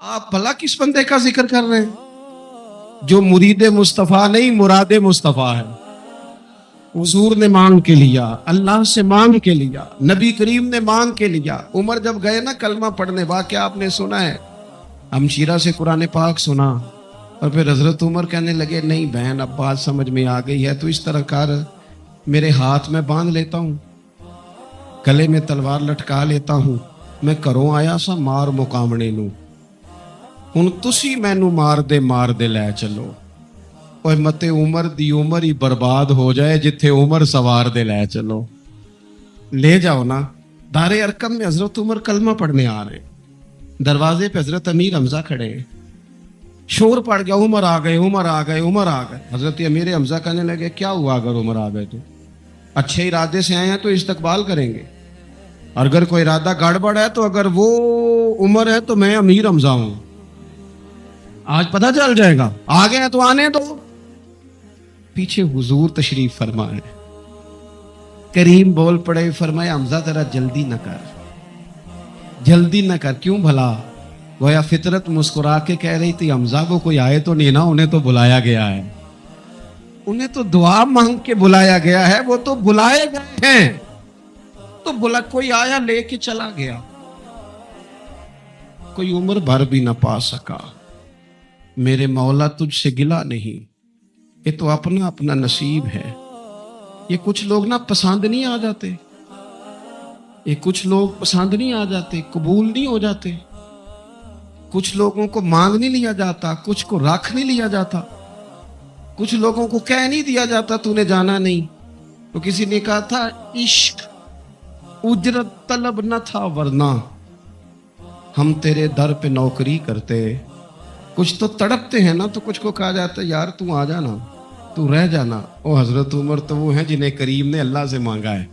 آپ بھلا کس بندے کا ذکر کر رہے ہیں جو مرید مصطفیٰ نہیں مراد مصطفیٰ ہے؟ حضور نے مانگ کے لیا، اللہ سے مانگ کے لیا، نبی کریم نے مانگ کے لیا۔ عمر جب گئے نا کلمہ پڑھنے، واقعہ آپ نے سنا ہے، ہمشیرہ سے قرآن پاک سنا، اور پھر حضرت عمر کہنے لگے نہیں بہن اب بات سمجھ میں آ گئی ہے، تو اس طرح کر، میرے ہاتھ میں باندھ لیتا ہوں، گلے میں تلوار لٹکا لیتا ہوں، میں کروں آیا سا مار مقامنے نو، ہن تسی مینو مار دے لے چلو، اور مت عمر دی عمر ہی برباد ہو جائے جتھے عمر سوار دے لے چلو، لے جاؤ نا۔ دار ارقم میں حضرت عمر کلمہ پڑھنے آ رہے ہیں، دروازے پہ حضرت امیر حمزہ کھڑے ہیں، شور پڑ گیا عمر آ گئے عمر آ گئے عمر آ گئے۔ حضرت امیر حمزہ کہنے لگے کیا ہوا اگر عمر آ گئے تو؟ اچھے ارادے سے آئے ہیں تو استقبال کریں گے، اور اگر کوئی ارادہ گڑبڑ ہے تو اگر وہ عمر ہے تو میں امیر حمزہ ہوں، آج پتہ چل جائے گا، آ گئے ہیں تو آنے دو۔ پیچھے حضور تشریف فرمائے، کریم بول پڑے، فرمایا حمزہ ذرا جلدی نہ کر، جلدی نہ کر، کیوں بھلا؟ گویا فطرت مسکرا کے کہہ رہی تھی حمزہ وہ کوئی آئے تو نہیں نا، انہیں تو بلایا گیا ہے، انہیں تو دعا مانگ کے بلایا گیا ہے، وہ تو بلائے گئے ہیں، تو بلا کوئی آیا لے کے چلا گیا، کوئی عمر بھر بھی نہ پا سکا۔ میرے مولا تجھ سے گلا نہیں، یہ تو اپنا اپنا نصیب ہے۔ یہ کچھ لوگ نا پسند نہیں آ جاتے، یہ کچھ لوگ پسند نہیں آ جاتے، قبول نہیں ہو جاتے، کچھ لوگوں کو مانگ نہیں لیا جاتا، کچھ کو رکھ نہیں لیا جاتا، کچھ لوگوں کو کہہ نہیں دیا جاتا تو نے جانا نہیں۔ تو کسی نے کہا تھا عشق اجرت طلب نہ تھا ورنہ ہم تیرے در پہ نوکری کرتے۔ کچھ تو تڑپتے ہیں نا، تو کچھ کو کہا جاتا ہے یار تو آ جانا، تو رہ جانا۔ او حضرت عمر تو وہ ہیں جنہیں کریم نے اللہ سے مانگا ہے،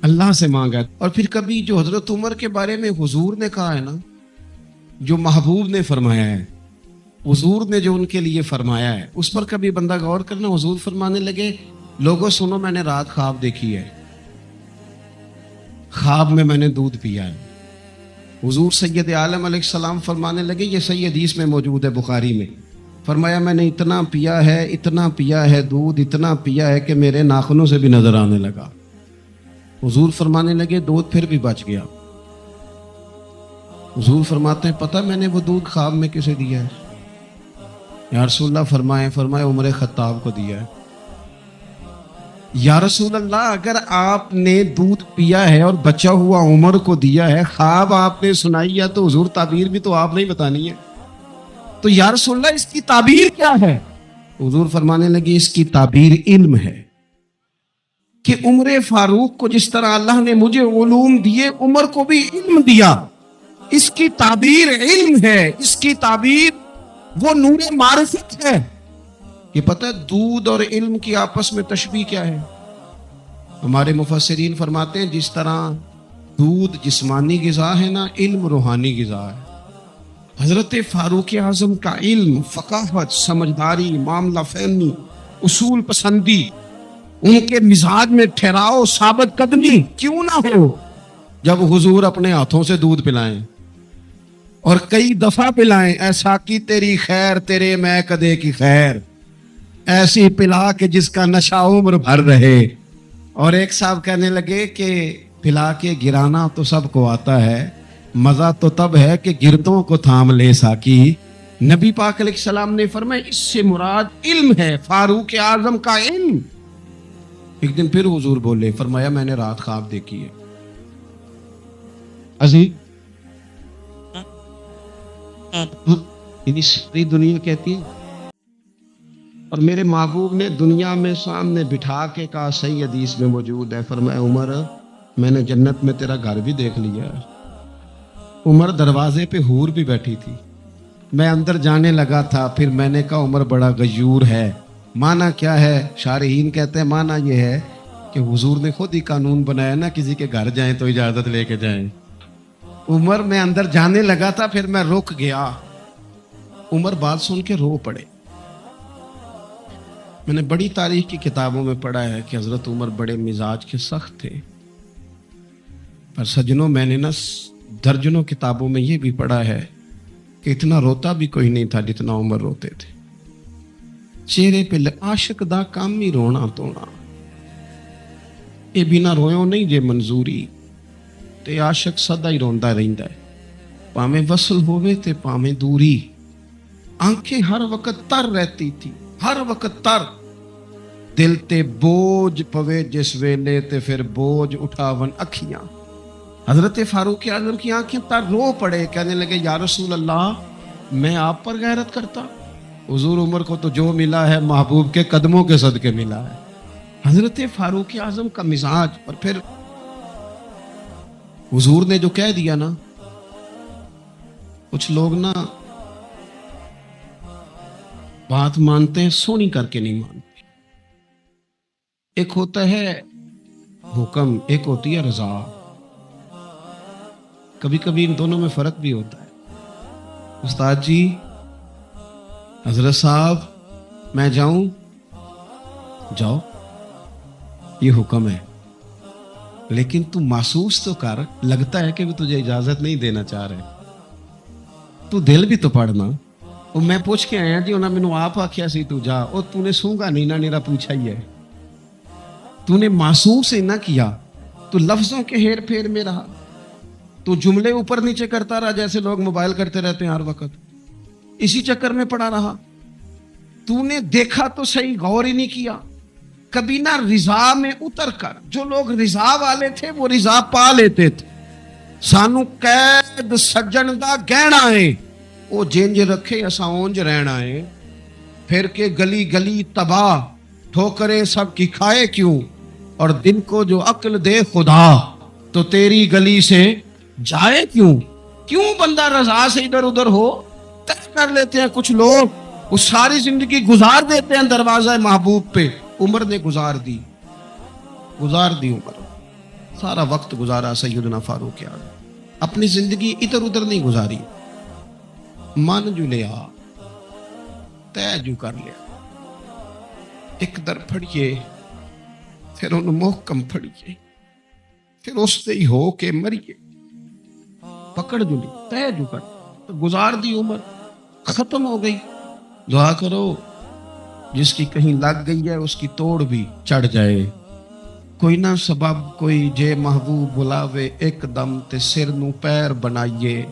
اللہ سے مانگا ہے۔ اور پھر کبھی جو حضرت عمر کے بارے میں حضور نے کہا ہے نا، جو محبوب نے فرمایا ہے، حضور نے جو ان کے لیے فرمایا ہے، اس پر کبھی بندہ غور کرنا۔ حضور فرمانے لگے لوگوں سنو، میں نے رات خواب دیکھی ہے، خواب میں نے دودھ پیا ہے۔ حضور سید عالم علیہ السلام فرمانے لگے، یہ صحیح حدیث میں موجود ہے بخاری میں، فرمایا میں نے اتنا پیا ہے دودھ، اتنا پیا ہے کہ میرے ناخنوں سے بھی نظر آنے لگا۔ حضور فرمانے لگے دودھ پھر بھی بچ گیا۔ حضور فرماتے ہیں پتہ میں نے وہ دودھ خواب میں کسے دیا ہے؟ یا رسول اللہ فرمائے عمر خطاب کو دیا ہے۔ یا رسول اللہ اگر آپ نے دودھ پیا ہے اور بچا ہوا عمر کو دیا ہے، خواب آپ نے سنائی ہے، تو حضور تعبیر بھی تو آپ نہیں بتانی ہے، تو یا رسول اللہ اس کی تعبیر کیا ہے؟ حضور فرمانے لگے اس کی تعبیر علم ہے، کہ عمر فاروق کو جس طرح اللہ نے مجھے علوم دیے، عمر کو بھی علم دیا، اس کی تعبیر علم ہے، اس کی تعبیر وہ نور معرفت ہے۔ یہ پتہ ہے دودھ اور علم کی آپس میں تشبیہ کیا ہے؟ ہمارے مفسرین فرماتے ہیں جس طرح دودھ جسمانی غذا ہے نا، علم روحانی غذا ہے۔ حضرت فاروق اعظم کا علم، فقاہت، سمجھداری، معاملہ فہمی، اصول پسندی، ان کے مزاج میں ٹھہراؤ، ثابت قدمی کیوں نہ ہو، جب حضور اپنے ہاتھوں سے دودھ پلائیں اور کئی دفعہ پلائیں، ایسا کی تیری خیر تیرے میں کدے کی خیر، ایسی پلا کہ جس کا نشہ عمر بھر رہے۔ اور ایک صاحب کہنے لگے کہ پلا کے گرانا تو سب کو آتا ہے، مزہ تو تب ہے کہ گردوں کو تھام لے ساکی۔ نبی پاک علیہ السلام نے فرمایا اس سے مراد علم ہے، فاروق اعظم کا علم۔ ایک دن پھر حضور بولے، فرمایا میں نے رات خواب دیکھی ہے عزیز، یعنی ساری دنیا کہتی ہے، اور میرے محبوب نے دنیا میں سامنے بٹھا کے کہا، صحیح حدیث میں موجود ہے، فرمایا عمر میں نے جنت میں تیرا گھر بھی دیکھ لیا ہے۔ عمر دروازے پہ حور بھی بیٹھی تھی، میں اندر جانے لگا تھا، پھر میں نے کہا عمر بڑا غیور ہے۔ معنی کیا ہے؟ شارحین کہتے ہیں معنی یہ ہے کہ حضور نے خود ہی قانون بنایا نا، کسی کے گھر جائیں تو اجازت لے کے جائیں۔ عمر میں اندر جانے لگا تھا، پھر میں رک گیا۔ عمر بات سن کے رو پڑے۔ میں نے بڑی تاریخ کی کتابوں میں پڑھا ہے کہ حضرت عمر بڑے مزاج کے سخت تھے، پر سجنوں میں نے نا درجنوں کتابوں میں یہ بھی پڑھا ہے کہ اتنا روتا بھی کوئی نہیں تھا جتنا عمر روتے تھے. چہرے پہ عاشق دا کام ہی رونا تونا. یہ بنا رویوں نہیں جے منظوری تے عاشق سدا ہی روندا رہندا ہے. پاویں وصل ہووے تے پاویں دوری. آنکھیں ہر وقت تر رہتی تھی, ہر وقت تر. دل تے بوجھ پوے جس ویلے تے پھر بوجھ اٹھاون اکھیاں. حضرت فاروق اعظم کی آنکھیں تر رو پڑے, کہنے لگے یا رسول اللہ میں آپ پر غیرت کرتا. حضور عمر کو تو جو ملا ہے محبوب کے قدموں کے صدقے ملا ہے. حضرت فاروق اعظم کا مزاج. اور پھر حضور نے جو کہہ دیا نا, کچھ لوگ نا بات مانتے ہیں سونی کر کے نہیں مانتے. ایک ہوتا ہے حکم, ایک ہوتی ہے رضا. کبھی کبھی ان دونوں میں فرق بھی ہوتا ہے. استاد جی, حضرت صاحب میں جاؤں؟ جاؤ, یہ حکم ہے. لیکن تو محسوس تو کر, لگتا ہے کہ وہ تجھے اجازت نہیں دینا چاہ رہے. تو دل بھی تو پڑھنا. وہ میں پوچھ کے آیا جی, انہوں نے مینوں آپ آکھیا سی تو جا. اور تو نے سونگا نہیں نہ, میرا پوچھا ہی ہے. تو نے محسوس ہی نہ کیا. تو لفظوں کے ہیر پھیر میں رہا. تو جملے اوپر نیچے کرتا رہا جیسے لوگ موبائل کرتے رہتے ہیں ہر وقت. اسی چکر میں پڑا رہا. تو نے دیکھا تو صحیح, غور ہی نہیں کیا. کبھی نہ رضا میں اتر کر, جو لوگ رضا والے تھے وہ رضا پا لیتے تھے. سانو قید سجن دا گہنا ہے, وہ جنج رکھے اساں اونج رہنا ہے. پھر کے گلی گلی تباہ, ٹھوکریں سب کی کھائے کیوں. اور دل کو جو عقل دے خدا, تو تیری گلی سے جائے کیوں. کیوں بندہ رضا سے ادھر ادھر ہو. طے کر لیتے ہیں کچھ لوگ, وہ ساری زندگی گزار دیتے ہیں دروازہ محبوب پہ. عمر نے گزار دی عمر, سارا وقت گزارا سیدنا فاروق اعظم. اپنی زندگی ادھر ادھر نہیں گزاری. من جو لیا, طے جو کر لیا. ایک در پھڑیے, پھر انہوں محکم پھڑیے, پھر اس سے ہی ہو کے مریے. پکڑ جو لی, طے جو کر, گزار دی عمر, ختم ہو گئی. دعا کرو جس کی کہیں لگ گئی ہے اس کی توڑ بھی چڑھ جائے. کوئی نہ سبب کوئی جے محبوب بلاوے ایک دم, تے سر نو پیر بنائیے.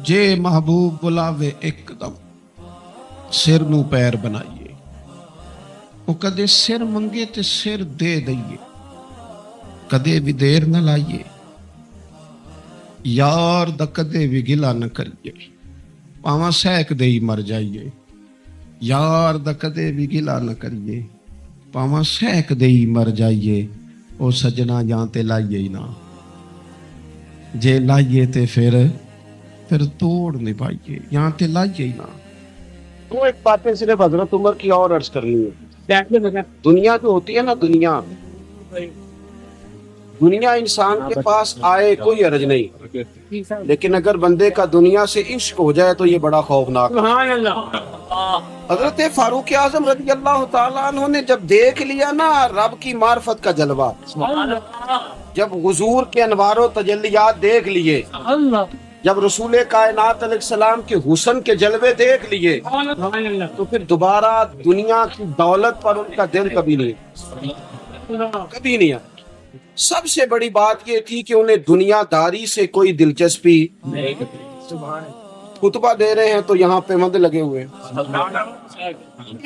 جے محبوب بلاوے ایک دم, سر نو پیر بنائیے. وہ کدے سر منگے تے سر دے دئیے, کدے بھی دیر نہ لائیے. یار دا کدے بھی گلا نہ کریے, پاواں سیک دے ہی مر جائیے. یار دا کدے بھی گلا نہ کریے, پاواں سیک دے ہی مر جائیے. او سجنا یہاں تے لائیے ہی نہ, جے لائیے تے پھر توڑ نہیں پائیے. یہاں تے لائیے ہی نہ. تو ایک باتیں صرف حضرت عمر کی اور عرض کرنی ہے. دنیا جو ہوتی ہے نا, دنیا انسان کے پاس آئے کوئی حرج نہیں, لیکن اگر بندے کا دنیا سے عشق ہو جائے تو یہ بڑا خوفناک. حضرت فاروق اعظم رضی اللہ تعالیٰ عنہ نے جب دیکھ لیا نا رب کی معرفت کا جلوہ, جب حضور کے انوار و تجلیات دیکھ لیے, جب رسول کائنات علیہ السلام کے حسن کے جلوے دیکھ لیے, تو پھر دوبارہ دنیا کی دولت پر ان کا دل کبھی نہیں آیا. سب سے بڑی بات یہ تھی کہ انہیں دنیا داری سے کوئی دلچسپی نہیں. خطبہ دے رہے ہیں تو یہاں پہ مند لگے ہوئے ہیں.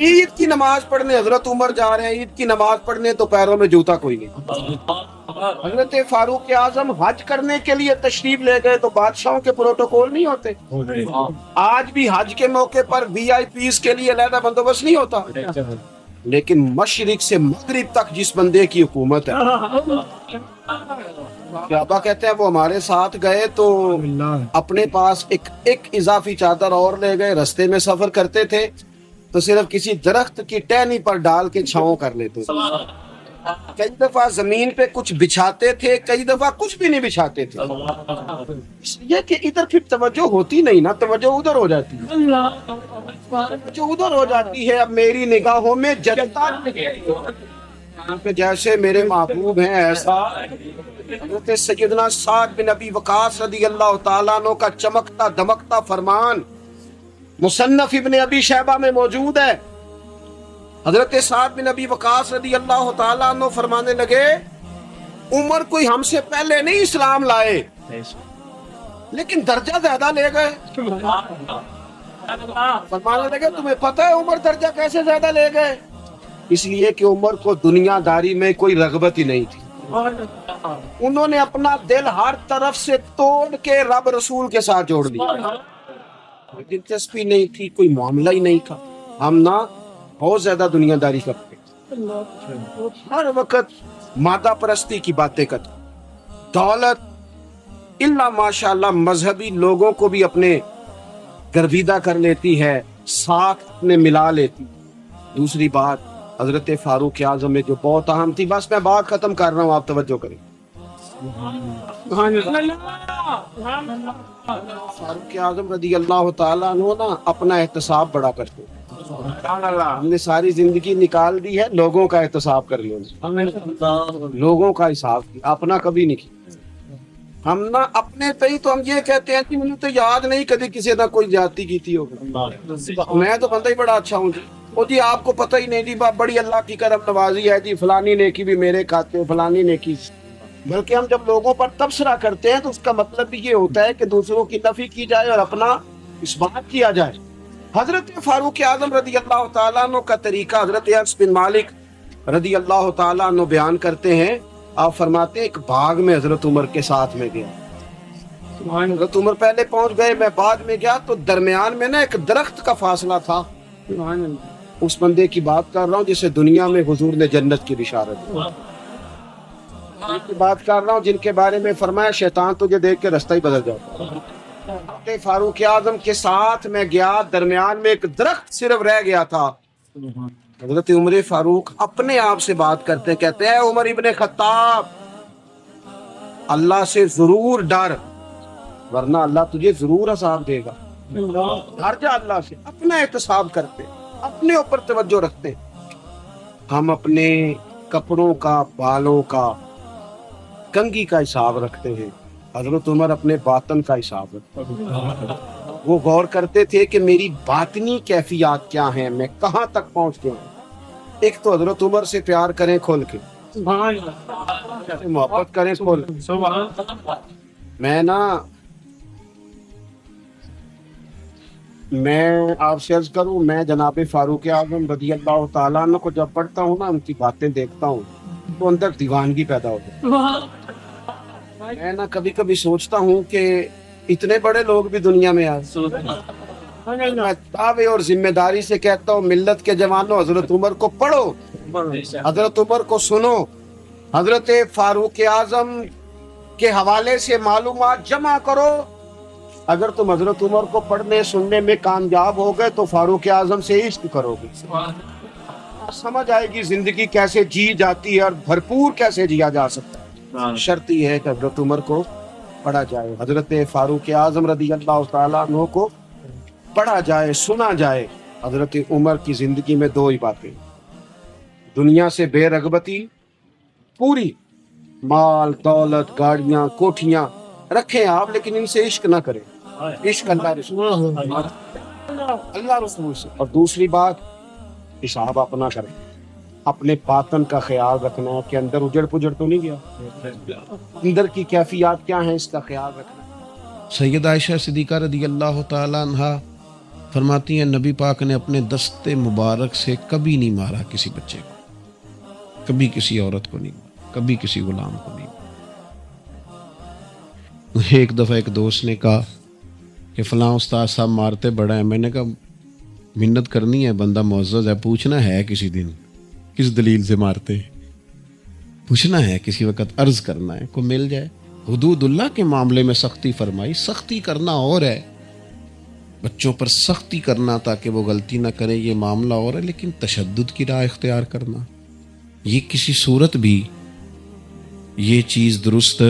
عید کی نماز پڑھنے حضرت عمر جا رہے ہیں, عید کی نماز پڑھنے تو پیروں میں جوتا کوئی نہیں. حضرت فاروق اعظم حج کرنے کے لیے تشریف لے گئے تو بادشاہوں کے پروٹوکول نہیں ہوتے. آج بھی حج کے موقع پر وی آئی پیز کے لیے علیحدہ بندوبست نہیں ہوتا. لیکن مشرق سے مغرب تک جس بندے کی حکومت ہے, صحابہ کہتے ہیں وہ ہمارے ساتھ گئے تو اپنے پاس ایک اضافی چادر اور لے گئے. رستے میں سفر کرتے تھے تو صرف کسی درخت کی ٹہنی پر ڈال کے چھاؤں کر لیتے تھے. کئی دفعہ زمین پہ کچھ بچھاتے تھے, کئی دفعہ کچھ بھی نہیں بچھاتے تھے, اس لیے کہ ادھر پھر توجہ ہوتی نہیں نا, توجہ ادھر ہو جاتی ہے, توجہ ادھر ہو جاتی ہے. اب میری نگاہوں میں جلتا پہ جیسے میرے محبوب ہیں ایسا حضرت سیدنا سعد بن ابی وقاص رضی اللہ تعالیٰ عنہ کا چمکتا دمکتا فرمان مصنف ابن ابی شیبہ میں موجود ہے. حضرت سعد بن ابی وقاص رضی اللہ تعالیٰ عنہ فرمانے لگے عمر کوئی ہم سے پہلے نہیں اسلام لائے لیکن درجہ زیادہ لے گئے. فرمانے لگے تمہیں پتہ ہے عمر درجہ کیسے زیادہ لے گئے؟ اس لیے کہ عمر کو دنیا داری میں کوئی رغبت ہی نہیں تھی. انہوں نے اپنا دل ہر طرف سے توڑ کے رب رسول کے ساتھ جوڑ دیا. دلچسپی نہیں تھی, کوئی معاملہ ہی نہیں تھا. ہم نا بہت زیادہ دنیا داری کرتے, ہر وقت مادہ پرستی کی باتیں کرتے, دولت اللہ ماشاءاللہ مذہبی لوگوں کو بھی اپنے گرویدہ کر لیتی ہے, ساتھ اپنے ملا لیتی. دوسری بات حضرت فاروق اعظم میں جو بہت اہم تھی, بس میں بات ختم کر رہا ہوں, آپ توجہ کریں. فاروق اعظم رضی اللہ تعالیٰ عنہ نا اپنا احتساب بڑا کرتے. ہم نے ساری زندگی نکال دی ہے لوگوں کا احتساب کر لیا, لوگوں کا حساب کیا, اپنا کبھی نہیں کیا. ہم نا اپنے تئی تو ہم یہ کہتے ہیں کہ مجھے تو یاد نہیں کبھی کسی نے کوئی زیادتی کی تھی ہوگا, میں تو بندہ ہی بڑا اچھا ہوں جی. وہ جی آپ کو پتہ ہی نہیں جی, بڑی اللہ کی کرم نوازی ہے جی, فلانی نیکی بھی میرے کھاتے, فلانی نیکی. بلکہ ہم جب لوگوں پر تبصرہ کرتے ہیں تو اس کا مطلب بھی یہ ہوتا ہے کہ دوسروں کی نفی کی جائے اور اپنا اس بات کیا جائے. حضرت فاروق اعظم رضی اللہ تعالیٰ عنہ کا طریقہ حضرت انس بن مالک رضی اللہ تعالیٰ عنہ بیان کرتے ہیں. آپ فرماتے ہیں ایک باغ میں حضرت عمر کے ساتھ میں گیا. حضرت عمر پہلے پہنچ گئے, میں بعد میں گیا, تو درمیان میں نا ایک درخت کا فاصلہ تھا. اس بندے کی بات کر رہا ہوں جسے دنیا میں حضور نے جنت کی بشارت دی. کی بات کر رہا ہوں جن کے بارے میں فرمایا شیطان تجھے دیکھ کے رستہ ہی بدل جاتا. فاروق اعظم کے ساتھ میں گیا, درمیان میں ایک درخت صرف رہ گیا تھا. حضرت عمر فاروق اپنے آپ سے بات کرتے, کہتے ہیں عمر ابن خطاب اللہ سے ضرور ڈر, ورنہ اللہ تجھے ضرور عذاب دے گا. ڈر جا اللہ سے. اپنا احتساب کرتے, اپنے اوپر توجہ رکھتے. ہم اپنے کپڑوں کا, بالوں کا, کنگھی کا حساب رکھتے ہیں. حضرت عمر اپنے باطن کا حساب رکھتے ہیں. وہ غور کرتے تھے کہ میری باطنی کیفیات کیا ہیں, میں کہاں تک پہنچ گیا ہوں. ایک تو حضرت عمر سے پیار کریں کھول کے, محبت کریں کھول کے. میں آپ سے عرض کروں, میں جناب فاروق اعظم رضی اللہ تعالیٰ عنہ کو جب پڑھتا ہوں نا, ان کی باتیں دیکھتا ہوں تو اندر دیوانگی پیدا ہوتی ہے. میں نا کبھی کبھی سوچتا ہوں کہ اتنے بڑے لوگ بھی دنیا میں آئے. میں دعوے اور ذمہ داری سے کہتا ہوں ملت کے جوانوں, حضرت عمر کو پڑھو, حضرت عمر کو سنو, حضرت فاروق اعظم کے حوالے سے معلومات جمع کرو. اگر تم حضرت عمر کو پڑھنے سننے میں کامیاب ہو گئے تو فاروق اعظم سے عشق کرو گے, سمجھ آئے گی زندگی کیسے جی جاتی ہے اور بھرپور کیسے جیا جا سکتا ہے. شرط یہ ہے کہ حضرت عمر کو پڑھا جائے, حضرت فاروق اعظم رضی اللہ تعالیٰ عنہ کو پڑھا جائے, سنا جائے. حضرت عمر کی زندگی میں دو ہی باتیں, دنیا سے بے رغبتی پوری, مال دولت گاڑیاں کوٹھیاں رکھیں آپ, لیکن ان سے عشق نہ کریں. عشق اللہ رسول سے. اور دوسری بات حساب اپنا کریں, اپنے باطن کا خیال رکھنا ہے کہ اندر اجڑ پجڑ تو نہیں گیا, اندر کی کیفیات کیا ہیں اس کا خیال رکھنا. سید عائشہ صدیقہ رضی اللہ تعالیٰ عنہا فرماتی ہیں نبی پاک نے اپنے دست مبارک سے کبھی نہیں مارا کسی بچے کو, کبھی کسی عورت کو نہیں مارا, کبھی کسی غلام کو نہیں مارا. ایک دفعہ ایک دوست نے کہا کہ فلاں استاد صاحب مارتے بڑا ہے. میں نے کہا منت کرنی ہے, بندہ معزز ہے, پوچھنا ہے کسی دن کس دلیل سے مارتے, پوچھنا ہے کسی وقت, عرض کرنا ہے, کو مل جائے. حدود اللہ کے معاملے میں سختی فرمائی, سختی کرنا اور ہے, بچوں پر سختی کرنا تاکہ وہ غلطی نہ کرے یہ معاملہ اور ہے, لیکن تشدد کی راہ اختیار کرنا یہ کسی صورت بھی یہ چیز درست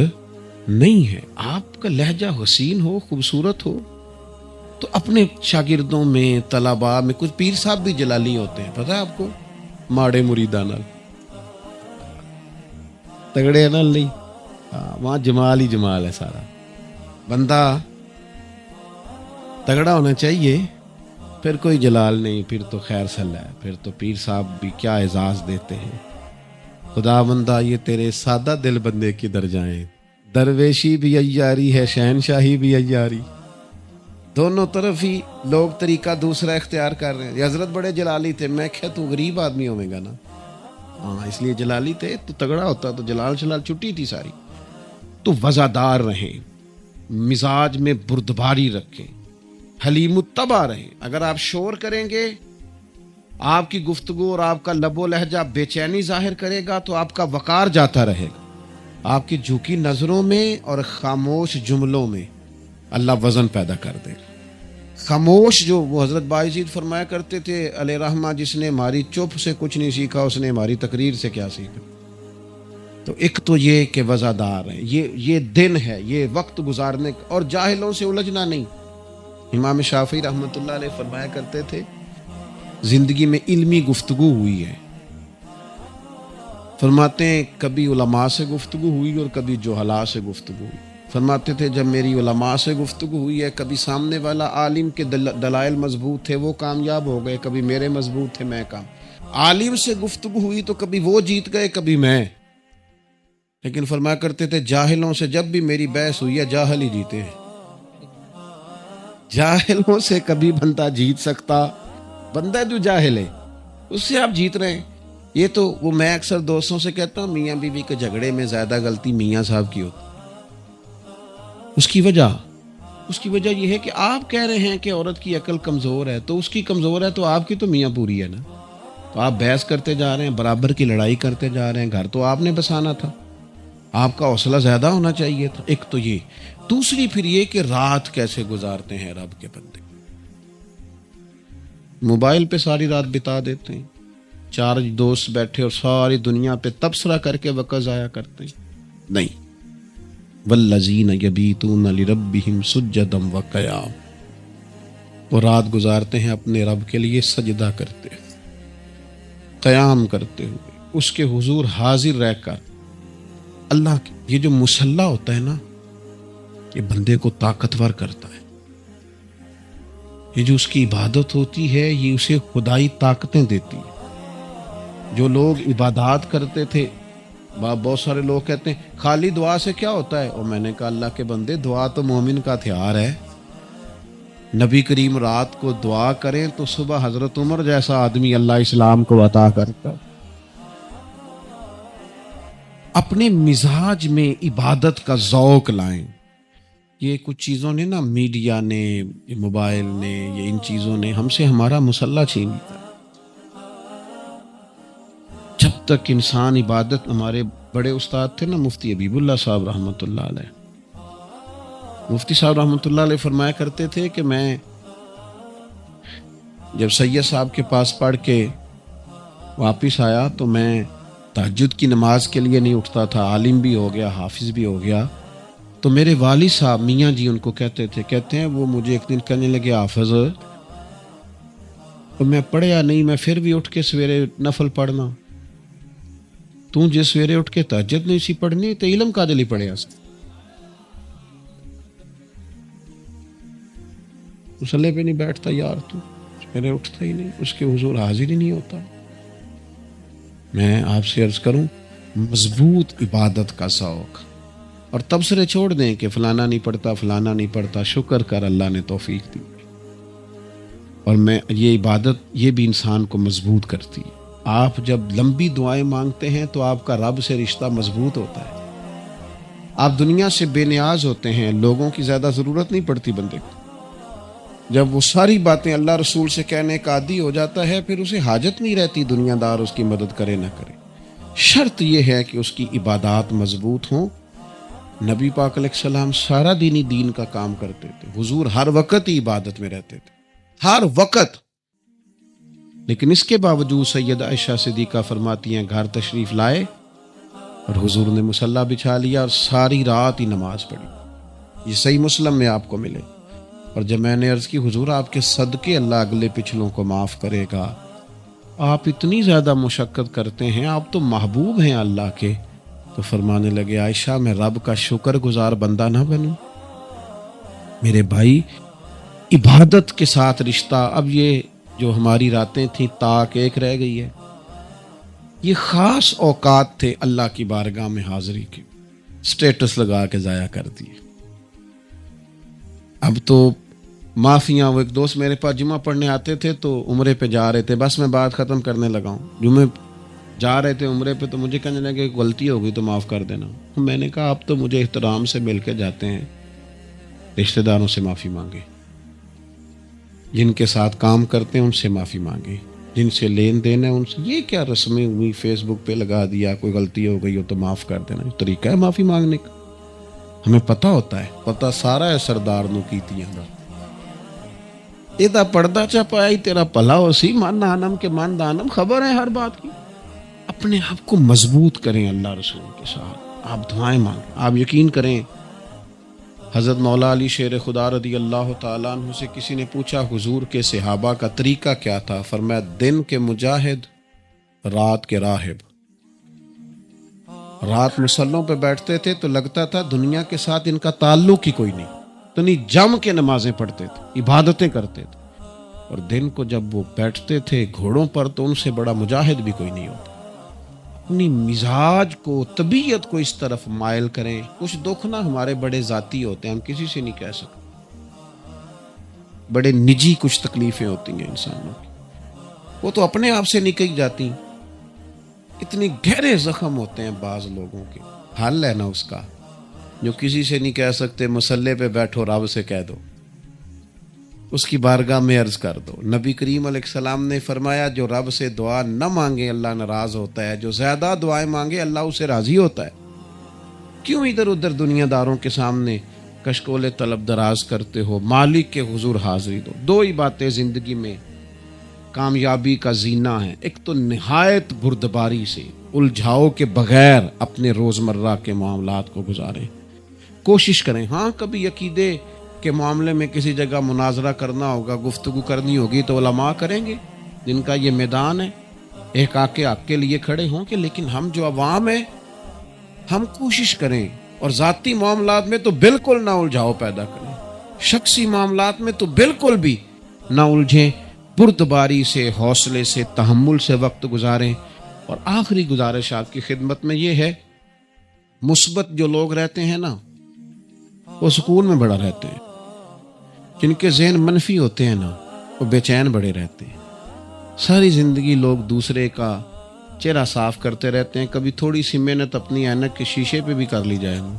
نہیں ہے. آپ کا لہجہ حسین ہو, خوبصورت ہو, تو اپنے شاگردوں میں طلباء میں, کچھ پیر صاحب بھی جلالی ہوتے ہیں پتہ ہے آپ کو, ماڑے مریداں نال تگڑے نال نہیں, وہاں جمال ہی جمال ہے سارا. بندہ تگڑا ہونا چاہیے، پھر کوئی جلال نہیں، پھر تو خیر سل ہے، پھر تو پیر صاحب بھی کیا اعزاز دیتے ہیں. خدا بندہ یہ تیرے سادہ دل بندے کدھر جائیں، درویشی بھی عیاری ہے، شہنشاہی بھی عیاری. دونوں طرف ہی لوگ طریقہ دوسرا اختیار کر رہے ہیں. یہ حضرت بڑے جلالی تھے، میں کہا تو غریب آدمی ہوئے گا نا. ہاں اس لیے جلالی تھے، تو تگڑا ہوتا تو جلال شلال چھٹی تھی ساری. تو وزادار رہیں، مزاج میں بردباری رکھیں، حلیم الطبع رہیں. اگر آپ شور کریں گے، آپ کی گفتگو اور آپ کا لب و لہجہ بے چینی ظاہر کرے گا تو آپ کا وقار جاتا رہے گا. آپ کی جھکی نظروں میں اور خاموش جملوں میں اللہ وزن پیدا کر دے. خاموش جو وہ حضرت باعزید فرمایا کرتے تھے علیہ رحمہ، جس نے ہماری چپ سے کچھ نہیں سیکھا اس نے ہماری تقریر سے کیا سیکھا. تو ایک تو یہ کہ وزادار ہیں، یہ دن ہے، یہ وقت گزارنے اور جاہلوں سے الجھنا نہیں. امام شافعی رحمۃ اللہ علیہ فرمایا کرتے تھے زندگی میں علمی گفتگو ہوئی ہے. فرماتے ہیں کبھی علماء سے گفتگو ہوئی اور کبھی جہلاء سے گفتگو ہوئی. فرماتے تھے جب میری علماء سے گفتگو ہوئی ہے، کبھی سامنے والا عالم کے دلائل مضبوط تھے وہ کامیاب ہو گئے، کبھی میرے مضبوط تھے میں کام. عالم سے گفتگو ہوئی تو کبھی وہ جیت گئے کبھی میں. لیکن فرمایا کرتے تھے جاہلوں سے جب بھی میری بحث ہوئی ہے جاہل ہی جیتے ہیں. جاہلوں سے کبھی بندہ جیت سکتا، بندہ جو جاہل ہے اس سے آپ جیت رہے ہیں. یہ تو وہ میں اکثر دوستوں سے کہتا ہوں میاں بیوی کے جھگڑے میں زیادہ غلطی میاں صاحب کی ہوتی. اس کی وجہ یہ ہے کہ آپ کہہ رہے ہیں کہ عورت کی عقل کمزور ہے، تو اس کی کمزور ہے تو آپ کی تو میاں پوری ہے نا. تو آپ بحث کرتے جا رہے ہیں، برابر کی لڑائی کرتے جا رہے ہیں. گھر تو آپ نے بسانا تھا، آپ کا حوصلہ زیادہ ہونا چاہیے تھا. ایک تو یہ. دوسری پھر یہ کہ رات کیسے گزارتے ہیں رب کے بندے. موبائل پہ ساری رات بتا دیتے ہیں، چار دوست بیٹھے اور ساری دنیا پہ تبصرہ کر کے وقت ضائع کرتے ہیں. نہیں، والذین یبیتون لربہم سجدا وقیاما، وہ رات گزارتے ہیں اپنے رب کے لیے سجدہ کرتے ہوئے، قیام کرتے ہوئے، اس کے حضور حاضر رہ کر. اللہ کی یہ جو مصلی ہوتا ہے نا، یہ بندے کو طاقتور کرتا ہے. یہ جو اس کی عبادت ہوتی ہے یہ اسے خدائی طاقتیں دیتی ہے. جو لوگ عبادات کرتے تھے، بہت سارے لوگ کہتے ہیں خالی دعا سے کیا ہوتا ہے، اور میں نے کہا اللہ کے بندے دعا تو مومن کا ہتھیار ہے. نبی کریم رات کو دعا کریں تو صبح حضرت عمر جیسا آدمی اللہ اسلام کو عطا کرتا. اپنے مزاج میں عبادت کا ذوق لائیں. یہ کچھ چیزوں نے نا، میڈیا نے، موبائل نے، یہ ان چیزوں نے ہم سے ہمارا مسلح چھین لیا. جب تک انسان عبادت، ہمارے بڑے استاد تھے نا مفتی حبیب اللہ صاحب رحمۃ اللہ علیہ، مفتی صاحب رحمۃ اللہ علیہ فرمایا کرتے تھے کہ میں جب سید صاحب کے پاس پڑھ کے واپس آیا تو میں تہجد کی نماز کے لیے نہیں اٹھتا تھا. عالم بھی ہو گیا، حافظ بھی ہو گیا. تو میرے والد صاحب میاں جی ان کو کہتے ہیں وہ مجھے ایک دن کہنے لگے حافظ، تو میں پڑھیا نہیں، میں پھر بھی اٹھ کے سویرے نفل پڑھنا. تو جس سویرے اٹھ کے تہجد نہیں سی پڑھنی تو علم کا دلی پڑھیا سی. مصلی پہ نہیں بیٹھتا یار، تو سویرے اٹھتا ہی نہیں، اس کے حضور حاضر ہی نہیں ہوتا. میں آپ سے عرض کروں مضبوط عبادت کا ذوق، اور تبصرے چھوڑ دیں کہ فلانا نہیں پڑھتا فلانا نہیں پڑھتا. شکر کر اللہ نے توفیق دی. اور میں یہ عبادت یہ بھی انسان کو مضبوط کرتی ہے. آپ جب لمبی دعائیں مانگتے ہیں تو آپ کا رب سے رشتہ مضبوط ہوتا ہے. آپ دنیا سے بے نیاز ہوتے ہیں، لوگوں کی زیادہ ضرورت نہیں پڑتی بندے کو. جب وہ ساری باتیں اللہ رسول سے کہنے کا عادی ہو جاتا ہے پھر اسے حاجت نہیں رہتی دنیا دار اس کی مدد کرے نہ کرے. شرط یہ ہے کہ اس کی عبادات مضبوط ہوں. نبی پاک علیہ السلام سارا دین کا کام کرتے تھے. حضور ہر وقت ہی عبادت میں رہتے تھے، ہر وقت. لیکن اس کے باوجود سیدہ عائشہ صدیقہ فرماتی ہیں گھر تشریف لائے اور حضور نے مصلی بچھا لیا اور ساری رات ہی نماز پڑھی. یہ صحیح مسلم میں آپ کو ملے. اور جب میں نے عرض کی حضور آپ کے صدقے اللہ اگلے پچھلوں کو معاف کرے گا، آپ اتنی زیادہ مشقت کرتے ہیں، آپ تو محبوب ہیں اللہ کے، تو فرمانے لگے عائشہ میں رب کا شکر گزار بندہ نہ بنوں؟ میرے بھائی عبادت کے ساتھ رشتہ، اب یہ جو ہماری راتیں تھیں تاک ایک رہ گئی ہے، یہ خاص اوقات تھے اللہ کی بارگاہ میں حاضری کے، سٹیٹس لگا کے ضائع کر دیے۔ اب تو معافیاں، وہ ایک دوست میرے پاس جمعہ پڑھنے آتے تھے تو عمرے پہ جا رہے تھے، بس میں بات ختم کرنے لگا ہوں، جمعے جا رہے تھے عمرے پہ تو مجھے کہنے لگے کہ غلطی ہو گئی تو معاف کر دینا۔ میں نے کہا اب تو مجھے احترام سے مل کے جاتے ہیں، رشتہ داروں سے معافی مانگے، جن کے ساتھ کام کرتے ہیں ان سے معافی مانگے، جن سے لین دین ہے ان سے۔ یہ کیا رسمیں ہوئی فیس بک پہ لگا دیا، کوئی غلطی ہو گئی ہو تو معاف کر دینا، یہ طریقہ ہے معافی مانگنے کا؟ ہمیں پتہ ہوتا ہے، پتہ سارا ہے سردار نو کیتیاں دا ایدہ پردہ چپائی تیرا پلا ہو سی، من نانم کے من دانم، خبر ہے ہر بات کی۔ اپنے آپ کو مضبوط کریں اللہ رسول کے ساتھ، آپ دعائیں مانگیں، آپ یقین کریں۔ حضرت مولا علی شیر خدا رضی اللہ تعالیٰ عنہ سے کسی نے پوچھا حضور کے صحابہ کا طریقہ کیا تھا؟ فرمایا دن کے مجاہد، رات کے راہب۔ رات مصلوں پہ بیٹھتے تھے تو لگتا تھا دنیا کے ساتھ ان کا تعلق ہی کوئی نہیں، تو نہیں جم کے نمازیں پڑھتے تھے، عبادتیں کرتے تھے، اور دن کو جب وہ بیٹھتے تھے گھوڑوں پر تو ان سے بڑا مجاہد بھی کوئی نہیں ہوتا۔ اپنی مزاج کو، طبیعت کو اس طرف مائل کریں۔ کچھ دکھ نہ ہمارے بڑے ذاتی ہوتے ہیں، ہم کسی سے نہیں کہہ سکتے، بڑے نجی کچھ تکلیفیں ہوتی ہیں انسانوں کی، وہ تو اپنے آپ سے نکل جاتی ہیں۔ اتنے گہرے زخم ہوتے ہیں بعض لوگوں کے، حل ہے نا اس کا، جو کسی سے نہیں کہہ سکتے مصلے پہ بیٹھو رب سے کہہ دو، اس کی بارگاہ میں عرض کر دو۔ نبی کریم علیہ السلام نے فرمایا جو رب سے دعا نہ مانگے اللہ ناراض ہوتا ہے، جو زیادہ دعائیں مانگے اللہ اسے راضی ہوتا ہے۔ کیوں ادھر ادھر دنیا داروں کے سامنے کشکول طلب دراز کرتے ہو؟ مالک کے حضور حاضری دو۔ دو ہی باتیں زندگی میں کامیابی کا زینہ ہے، ایک تو نہایت بردباری سے الجھاؤ کے بغیر اپنے روزمرہ کے معاملات کو گزاریں، کوشش کریں۔ ہاں کبھی عقیدے کے معاملے میں کسی جگہ مناظرہ کرنا ہوگا، گفتگو کرنی ہوگی تو علماء کریں گے جن کا یہ میدان ہے، ایک آکے حق کے لیے کھڑے ہوں گے، لیکن ہم جو عوام ہیں ہم کوشش کریں، اور ذاتی معاملات میں تو بالکل نہ الجھاؤ پیدا کریں، شخصی معاملات میں تو بالکل بھی نہ الجھیں، بردباری سے، حوصلے سے، تحمل سے وقت گزاریں۔ اور آخری گزارش آپ کی خدمت میں یہ ہے، مثبت جو لوگ رہتے ہیں نا وہ سکون میں بڑا رہتے ہیں، جن کے ذہن منفی ہوتے ہیں نا وہ بے چین بڑے رہتے ہیں۔ ساری زندگی لوگ دوسرے کا چہرہ صاف کرتے رہتے ہیں، کبھی تھوڑی سی محنت اپنی اینک کے شیشے پہ بھی کر لی جائے نا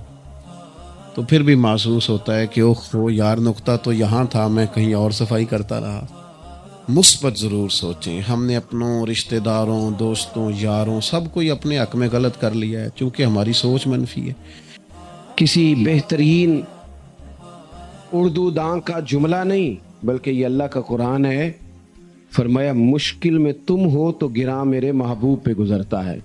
تو پھر بھی محسوس ہوتا ہے کہ اوہ یار نقطہ تو یہاں تھا، میں کہیں اور صفائی کرتا رہا۔ مثبت ضرور سوچیں۔ ہم نے اپنوں، رشتہ داروں، دوستوں، یاروں سب کوئی اپنے حق میں غلط کر لیا ہے چونکہ ہماری سوچ منفی ہے۔ کسی بہترین اردو داں کا جملہ نہیں بلکہ یہ اللہ کا قرآن ہے، فرمایا مشکل میں تم ہو تو گراں میرے محبوب پہ گزرتا ہے۔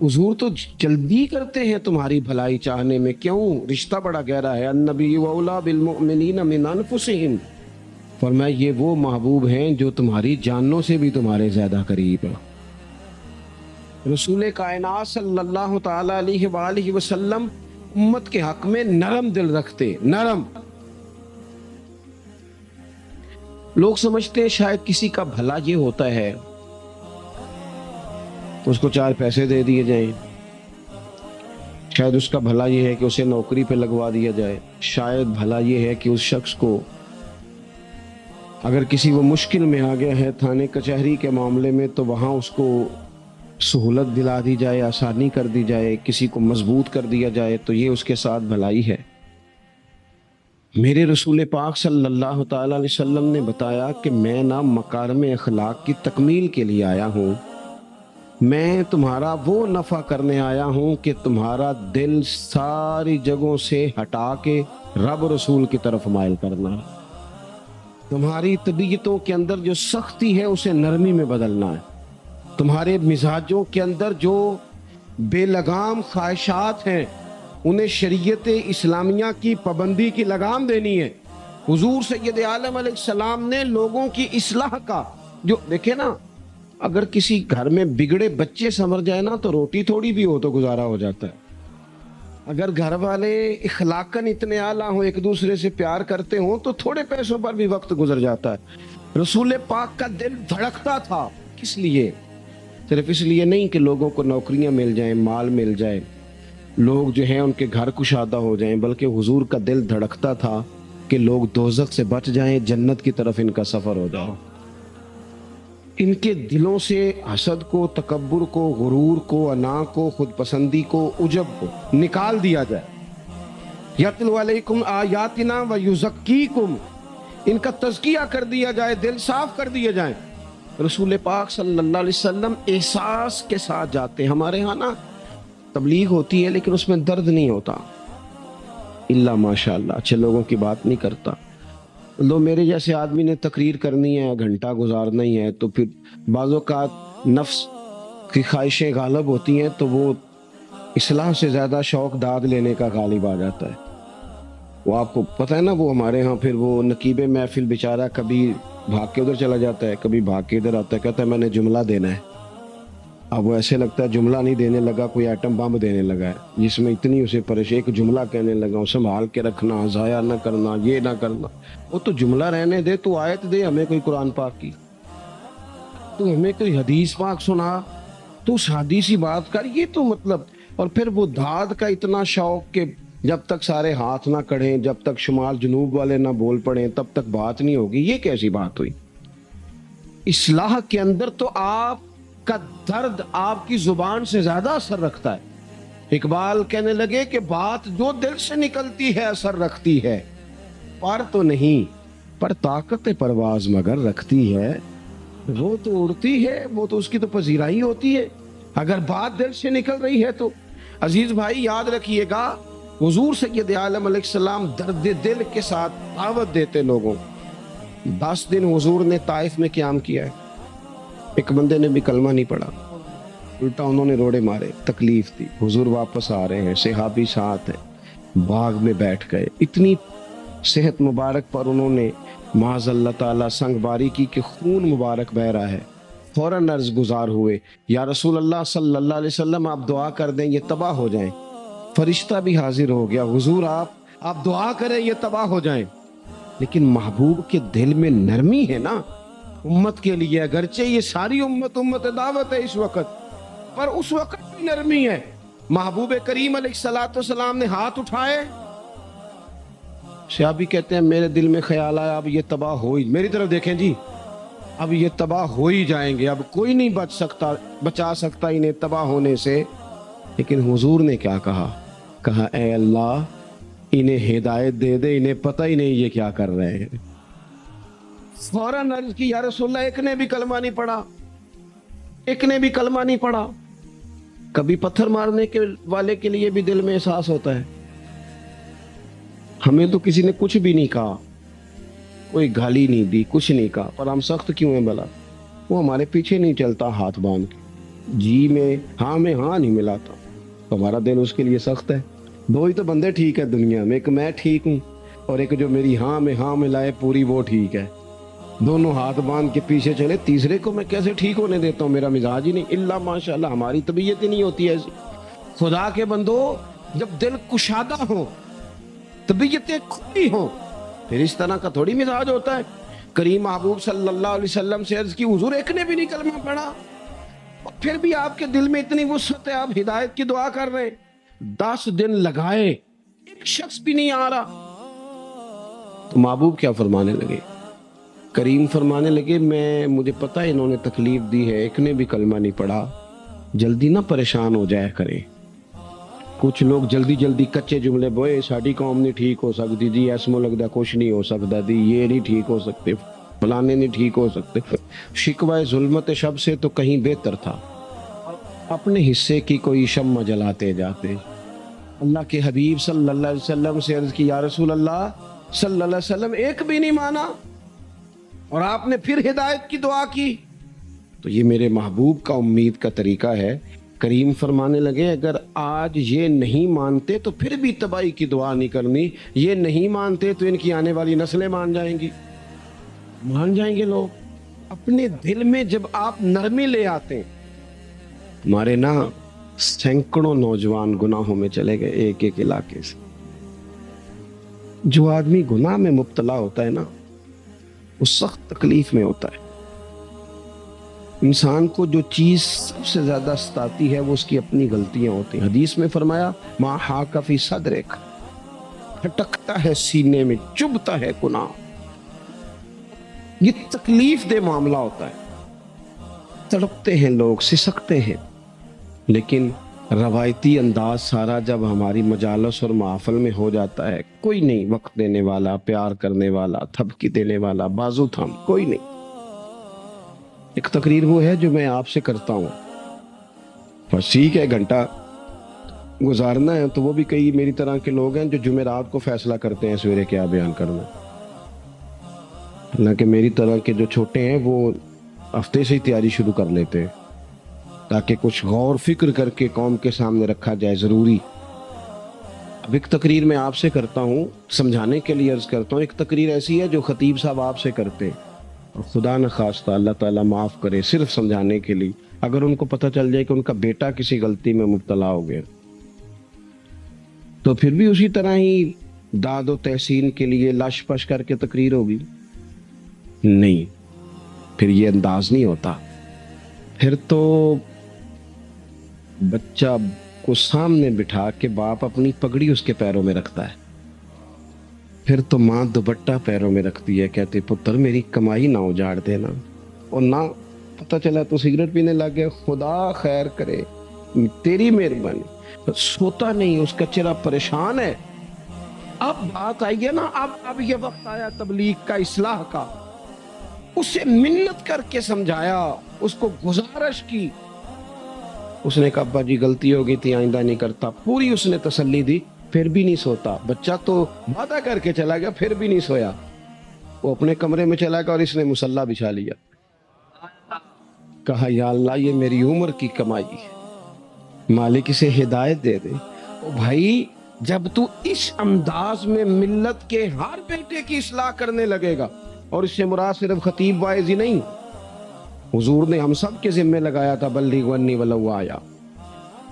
حضور تو جلدی کرتے ہیں تمہاری بھلائی چاہنے میں، کیوں؟ رشتہ بڑا گہرا ہے۔ النبی اولیٰ بالمؤمنین من انفسہم، فرمایا یہ وہ محبوب ہیں جو تمہاری جانوں سے بھی تمہارے زیادہ قریب ہیں۔ رسول کائنات صلی اللہ تعالی علیہ وآلہ وسلم امت کے حق میں نرم دل رکھتے، نرم۔ لوگ سمجھتے ہیں شاید کسی کا بھلا یہ ہوتا ہے اس کو 4 پیسے دے دیے جائیں، شاید اس کا بھلا یہ ہے کہ اسے نوکری پہ لگوا دیا جائے، شاید بھلا یہ ہے کہ اس شخص کو اگر کسی وہ مشکل میں آ گیا ہے تھانے کچہری کے معاملے میں تو وہاں اس کو سہولت دلا دی جائے، آسانی کر دی جائے، کسی کو مضبوط کر دیا جائے، تو یہ اس کے ساتھ بھلائی ہے۔ میرے رسول پاک صلی اللہ تعالی علیہ وسلم نے بتایا کہ میں نہ مکارم اخلاق کی تکمیل کے لیے آیا ہوں، میں تمہارا وہ نفع کرنے آیا ہوں کہ تمہارا دل ساری جگہوں سے ہٹا کے رب رسول کی طرف مائل کرنا ہے، تمہاری طبیعتوں کے اندر جو سختی ہے اسے نرمی میں بدلنا ہے، تمہارے مزاجوں کے اندر جو بے لگام خواہشات ہیں انہیں شریعت اسلامیہ کی پابندی کی لگام دینی ہے۔ حضور سید عالم علیہ السلام نے لوگوں کی اصلاح کا جو دیکھیں نا، اگر کسی گھر میں بگڑے بچے سنور جائے نا تو روٹی تھوڑی بھی ہو تو گزارا ہو جاتا ہے. اگر گھر والے اخلاقاً اتنے اعلیٰ ہوں، ایک دوسرے سے پیار کرتے ہوں تو تھوڑے پیسوں پر بھی وقت گزر جاتا ہے. رسول پاک کا دل دھڑکتا تھا. کس لیے؟ صرف اس لیے نہیں کہ لوگوں کو نوکریاں مل جائیں، مال مل جائے، لوگ جو ہیں ان کے گھر کشادہ ہو جائیں، بلکہ حضور کا دل دھڑکتا تھا کہ لوگ دوزخ سے بچ جائیں، جنت کی طرف ان کا سفر ہو جائے. ان کے دلوں سے حسد کو، تکبر کو، غرور کو، انا کو، خود پسندی کو، عجب کو نکال دیا جائے. یتلو علیکم آیاتنا ویزکیکم، ان کا تزکیہ کر دیا جائے، دل صاف کر دیے جائیں. رسول پاک صلی اللہ علیہ وسلم احساس کے ساتھ جاتے. ہمارے ہاں نا تبلیغ ہوتی ہے لیکن اس میں درد نہیں ہوتا، اللہ ماشاء اللہ اچھے لوگوں کی بات نہیں کرتا. لو میرے جیسے آدمی نے تقریر کرنی ہے، گھنٹہ گزارنا ہی ہے، تو پھر بعض اوقات نفس کی خواہشیں غالب ہوتی ہیں تو وہ اصلاح سے زیادہ شوق داد لینے کا غالب آ جاتا ہے. وہ آپ کو پتہ ہے نا، وہ ہمارے ہاں پھر وہ نقیب محفل بیچارہ کبھی بھاگ کے ادھر چلا جاتا ہے، کبھی بھاگ کے ادھر آتا ہے، کہتا ہے میں نے جملہ دینا ہے. اب وہ ایسے لگتا ہے جملہ نہیں دینے لگا، کوئی ایٹم بم دینے لگا ہے، جس میں اتنی اسے پریشانی. ایک جملہ کہنے لگا، سنبھال کے رکھنا، ضائع نہ کرنا، یہ نہ کرنا. وہ تو جملہ رہنے دے، تو آیت دے ہمیں کوئی قرآن پاک کی، تو ہمیں کوئی حدیث پاک سنا، تو اس حدیثی بات کر. یہ تو مطلب، اور پھر وہ داد کا اتنا شوق کہ جب تک سارے ہاتھ نہ کڑھیں، جب تک شمال جنوب والے نہ بول پڑیں، تب تک بات نہیں ہوگی. یہ کیسی بات ہوئی؟ اصلاح کے اندر تو آپ کا درد آپ کی زبان سے زیادہ اثر رکھتا ہے. اقبال کہنے لگے کہ بات جو دل سے نکلتی ہے اثر رکھتی ہے، پر تو نہیں، پر طاقت پرواز مگر رکھتی ہے. وہ تو اڑتی ہے، وہ تو اس کی تو پذیرائی ہوتی ہے اگر بات دل سے نکل رہی ہے تو. عزیز بھائی یاد رکھیے گا، حضور سید عالم علیہ السلام درد دل کے ساتھ دعوت دیتے لوگوں. 10 دن حضور نے طائف میں قیام کیا ہے، ایک بندے نے بھی کلمہ نہیں پڑھا، الٹا انہوں نے روڑے مارے، تکلیف دی. حضور واپس آ رہے ہیں، صحابی ساتھ ہیں، باغ میں بیٹھ گئے. اتنی صحت مبارک پر انہوں نے معاذ اللہ تعالیٰ سنگ باری کی کہ خون مبارک بہ رہا ہے. فوراً عرض گزار ہوئے، یا رسول اللہ صلی اللہ علیہ وسلم آپ دعا کر دیں یہ تباہ ہو جائیں. فرشتہ بھی حاضر ہو گیا، حضور آپ دعا کریں یہ تباہ ہو جائیں. لیکن محبوب کے دل میں نرمی ہے نا امت کے لیے، اگرچہ یہ ساری امت دعوت ہے اس وقت، پر اس وقت بھی نرمی ہے. محبوب کریم علیہ الصلوۃ والسلام نے ہاتھ اٹھائے. صحابی کہتے ہیں میرے دل میں خیال آیا اب یہ تباہ ہو ہی، میری طرف دیکھیں جی، اب یہ تباہ ہو ہی جائیں گے، اب کوئی نہیں بچا سکتا انہیں تباہ ہونے سے. لیکن حضور نے کیا کہا اے اللہ انہیں ہدایت دے دے، انہیں پتہ ہی نہیں یہ کیا کر رہے ہیں. فوراً عرض کی یا رسول اللہ ایک نے بھی کلمہ نہیں پڑھا، ایک نے بھی کلمہ نہیں پڑھا. کبھی پتھر مارنے کے والے کے لیے بھی دل میں احساس ہوتا ہے. ہمیں تو کسی نے کچھ بھی نہیں کہا، کوئی گالی نہیں دی، کچھ نہیں کہا، پر ہم سخت کیوں ہیں بھلا؟ وہ ہمارے پیچھے نہیں چلتا ہاتھ باندھ کے، جی میں ہاں نہیں ملاتا، تو ہمارا دل اس کے لیے سخت ہے. 2 ہی تو بندے ٹھیک ہے دنیا میں، ایک میں ٹھیک ہوں اور ایک جو میری ہاں میں ہاں ملائے پوری وہ ٹھیک ہے. دونوں ہاتھ باندھ کے پیچھے چلے، تیسرے کو میں کیسے ٹھیک ہونے دیتا ہوں؟ میرا مزاج ہی نہیں. اللہ ماشاء اللہ ہماری طبیعت ہی نہیں ہوتی ایسی. خدا کے بندو جب دل کشادہ ہو، طبیعتیں کھلی ہوں، پھر اس طرح کا تھوڑی مزاج ہوتا ہے. کریم محبوب صلی اللہ علیہ وسلم سے عرض کی حضور ایک نے بھی نہیں کلمہ پڑھا، پھر بھی آپ کے دل میں اتنی وسعت ہے، آپ ہدایت کی دعا کر رہے ہیں. 10 دن لگائے، ایک شخص بھی نہیں آ رہا. تو محبوب کیا فرمانے لگے؟ کریم فرمانے لگے مجھے پتہ ہے انہوں نے تکلیف دی ہے، ایک نے بھی کلمہ نہیں پڑھا، جلدی نہ پریشان ہو جایا کریں. کچھ لوگ جلدی کچے جملے بوئے، ساڈی قوم نہیں ٹھیک ہو سکتی جی، ایسمو لگتا کچھ نہیں ہو سکتا دی، یہ نہیں ٹھیک ہو سکتے، فلانے نہیں ٹھیک ہو سکتے. شکوہ ظلمت شب سے تو کہیں بہتر تھا اپنے حصے کی کوئی شمع جلاتے جاتے. اللہ کے حبیب صلی اللہ علیہ وسلم سے عرض کی یا رسول اللہ صلی اللہ علیہ وسلم ایک بھی نہیں مانا اور آپ نے پھر ہدایت کی دعا کی. تو یہ میرے محبوب کا امید کا طریقہ ہے. کریم فرمانے لگے اگر آج یہ نہیں مانتے تو پھر بھی تباہی کی دعا نہیں کرنی، یہ نہیں مانتے تو ان کی آنے والی نسلیں مان جائیں گی، مان جائیں گے لوگ. اپنے دل میں جب آپ نرمی لے آتے ہیں. ہمارے نا سینکڑوں نوجوان گناہوں میں چلے گئے ایک ایک علاقے سے. جو آدمی گناہ میں مبتلا ہوتا ہے نا وہ سخت تکلیف میں ہوتا ہے. انسان کو جو چیز سب سے زیادہ ستاتی ہے وہ اس کی اپنی غلطیاں ہوتی ہیں. حدیث میں فرمایا ما حاک فی صدرک، کھٹکتا ہے سینے میں، چبھتا ہے گناہ. یہ تکلیف دہ معاملہ ہوتا ہے. تڑپتے ہیں لوگ، سسکتے ہیں. لیکن روایتی انداز سارا جب ہماری مجالس اور محافل میں ہو جاتا ہے، کوئی نہیں وقت دینے والا، پیار کرنے والا، تھپکی دینے والا، بازو تھام، کوئی نہیں. ایک تقریر وہ ہے جو میں آپ سے کرتا ہوں، بس ٹھیک ہے گھنٹہ گزارنا ہے تو وہ بھی کئی میری طرح کے لوگ ہیں جو جمعرات کو فیصلہ کرتے ہیں سویرے کیا بیان کرنا. حالانکہ میری طرح کے جو چھوٹے ہیں وہ ہفتے سے ہی تیاری شروع کر لیتے ہیں تاکہ کچھ غور فکر کر کے قوم کے سامنے رکھا جائے. ضروری. اب ایک تقریر میں آپ سے کرتا ہوں، سمجھانے کے لیے عرض کرتا ہوں. ایک تقریر ایسی ہے جو خطیب صاحب آپ سے کرتے ہیں اور خدا نخواستہ اللہ تعالیٰ معاف کرے صرف سمجھانے کے لیے اگر ان کو پتہ چل جائے کہ ان کا بیٹا کسی غلطی میں مبتلا ہو گیا تو پھر بھی اسی طرح ہی داد و تحسین کے لیے لش پش کر کے تقریر ہوگی؟ نہیں، پھر یہ انداز نہیں ہوتا. پھر تو بچہ کو سامنے بٹھا کے باپ اپنی پگڑی اس کے پیروں میں رکھتا ہے. پھر تو ماں دوپٹہ پیروں میں رکھتی ہے، کہتے پتر میری کمائی نہ اجاڑ دینا. اور نہ پتہ چلا تو سگریٹ پینے لگ گیا، خدا خیر کرے، تیری مہربانی. سوتا نہیں، اس کا چہرہ پریشان ہے. اب بات آئی ہے نا، اب یہ وقت آیا تبلیغ کا، اصلاح کا. اسے منت کر کے سمجھایا، اس کو گزارش کی. اس نے کہا ابا جی غلطی ہو گئی تھی، آئندہ نہیں کرتا. پوری اس نے تسلی دی. پھر بھی نہیں سوتا. بچہ تو وعدہ کر کے چلا گیا، پھر بھی نہیں سویا. وہ اپنے کمرے میں چلا گیا اور اس نے مصلی بچھا لیا. کہا یا اللہ یہ میری عمر کی کمائی ہے، مالک اسے ہدایت دے دے. او بھائی جب تو اس انداز میں ملت کے ہر بیٹے کی اصلاح کرنے لگے گا، اور اس سے مراد صرف خطیب واعظ ہی نہیں، حضور نے ہم سب کے ذمہ لگایا تھا بلغ عنی ولو آیا.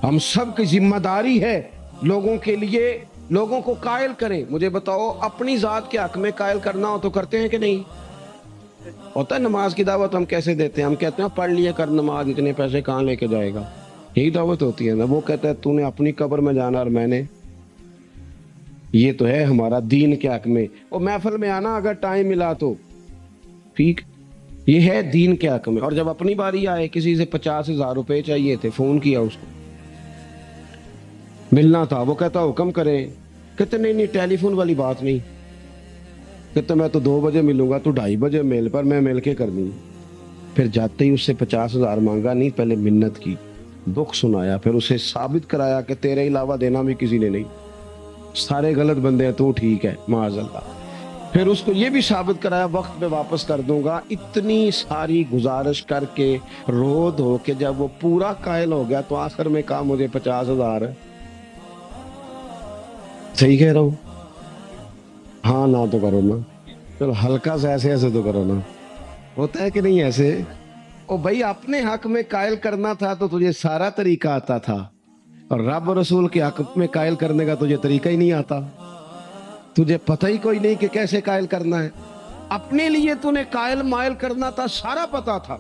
ہم سب کی ذمہ داری ہے لوگوں کے لیے، لوگوں کو قائل کریں. مجھے بتاؤ اپنی ذات کے حق میں قائل کرنا ہو تو کرتے ہیں کہ نہیں؟ ہوتا ہے نماز کی دعوت ہم کیسے دیتے ہیں؟ ہم کہتے ہیں پڑھ لیا کر نماز، اتنے پیسے کہاں لے کے جائے گا. یہی دعوت ہوتی ہے نا. وہ کہتا ہے تو نے اپنی قبر میں جانا اور میں نے. یہ تو ہے ہمارا دین کے حق میں. اور محفل میں آنا اگر ٹائم ملا تو ٹھیک، یہ ہے دین کے حق میں. اور جب اپنی باری آئے، کسی سے 50,000 روپے چاہیے تھے، فون کیا اس کو، ملنا تھا، وہ کہتا حکم کریں. کہتے نہیں ٹیلی فون والی بات نہیں. کہتے میں تو 2 بجے ملوں گا، تو 2:30 بجے مل، پر میں مل کے کر دوں. پھر جاتے ہی اس سے 50,000 مانگا نہیں، پہلے منت کی، دکھ سنایا، پھر اسے ثابت کرایا کہ تیرے علاوہ دینا بھی کسی نے نہیں، سارے غلط بندے ہیں، تو ٹھیک ہے معاذ اللہ. پھر اس کو یہ بھی ثابت کرایا وقت پہ واپس کر دوں گا. اتنی ساری گزارش کر کے رو دھو کے جب وہ پورا قائل ہو گیا تو آخر میں کہا مجھے 50,000 ہے. صحیح کہہ رہا ہوں؟ ہاں نہ تو کرو نا، چلو ہلکا سا ایسے تو کرو نا. ہوتا ہے کہ نہیں ایسے؟ او بھائی اپنے حق میں قائل کرنا تھا تو تجھے سارا طریقہ آتا تھا، اور رب رسول کے حق میں قائل کرنے کا تجھے طریقہ ہی نہیں آتا. تجھے پتہ ہی کوئی نہیں کہ کیسے قائل کرنا ہے. اپنے لیے تو نے قائل مائل کرنا تھا، سارا پتا تھا،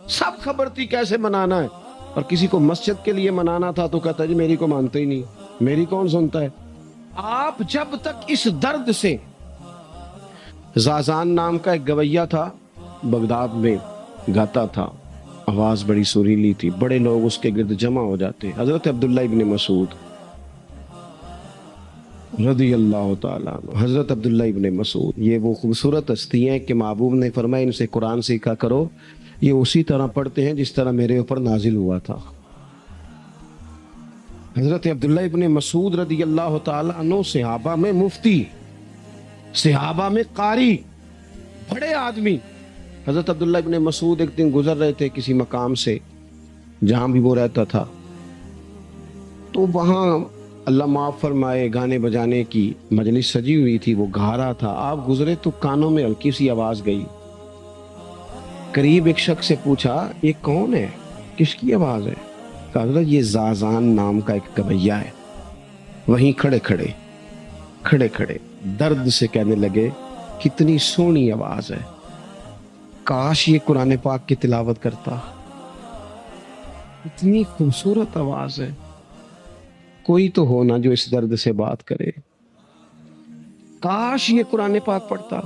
سب خبر تھی کیسے منانا ہے. اور کسی کو مسجد کے لیے منانا تھا تو کہتا جی میری کو مانتے ہی نہیں، میری کون سنتا ہے. آپ جب تک اس درد سے، زازان نام کا ایک گویہ تھا، بغداد میں گاتا تھا، آواز بڑی سریلی تھی، بڑے لوگ اس کے گرد جمع ہو جاتے. حضرت عبداللہ ابن مسعود رضی اللہ تعالیٰ عنہ، حضرت عبداللہ ابن مسعود، یہ وہ خوبصورت ہستی ہیں کہ محبوب نے فرمایا ان سے قرآن سیکھا کرو، یہ اسی طرح پڑھتے ہیں جس طرح میرے اوپر نازل ہوا تھا. حضرت عبداللہ ابن مسعود رضی اللہ تعالیٰ عنہ صحابہ میں مفتی، صحابہ میں قاری، بڑے آدمی. حضرت عبداللہ ابن مسعود ایک دن گزر رہے تھے کسی مقام سے جہاں بھی وہ رہتا تھا، تو وہاں اللہ معاف فرمائے گانے بجانے کی مجلس سجی ہوئی تھی، وہ گا رہا تھا. آپ گزرے تو کانوں میں ہلکی سی آواز گئی، قریب ایک شخص سے پوچھا یہ کون ہے, کس کی آواز ہے؟ کہا حضرت یہ زازان نام کا ایک گویا ہے. وہیں کھڑے کھڑے درد سے کہنے لگے کتنی سونی آواز ہے, کاش یہ قرآن پاک کی تلاوت کرتا, اتنی خوبصورت آواز ہے, کوئی تو ہو نا جو اس درد سے بات کرے, کاش یہ قرآن پاک پڑھتا.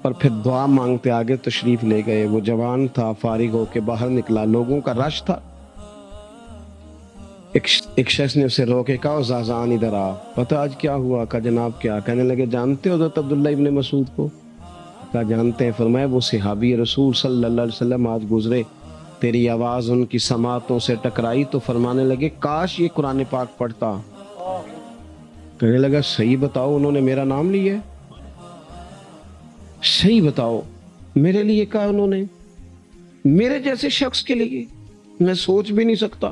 اور پھر دعا مانگتے آگے تشریف لے گئے. وہ جوان تھا, فارغ ہو کے باہر نکلا, لوگوں کا رش تھا. ایک شخص نے اسے روکے, کہا زازان ادھر آ, پتہ آج کیا ہوا؟ کہا جناب کیا؟ کہنے لگے جانتے ہو حضرت عبداللہ ابن مسعود کو؟ کہا جانتے ہیں. فرمایا وہ صحابی رسول صلی اللہ علیہ وسلم آج گزرے, تیری آواز ان کی سماعتوں سے ٹکرائی تو فرمانے لگے کاش یہ قرآن پاک پڑھتا. کہنے لگا صحیح بتاؤ انہوں نے میرا نام لیا ہے؟ صحیح بتاؤ میرے لیے کہا انہوں نے؟ میرے جیسے شخص کے لیے میں سوچ بھی نہیں سکتا,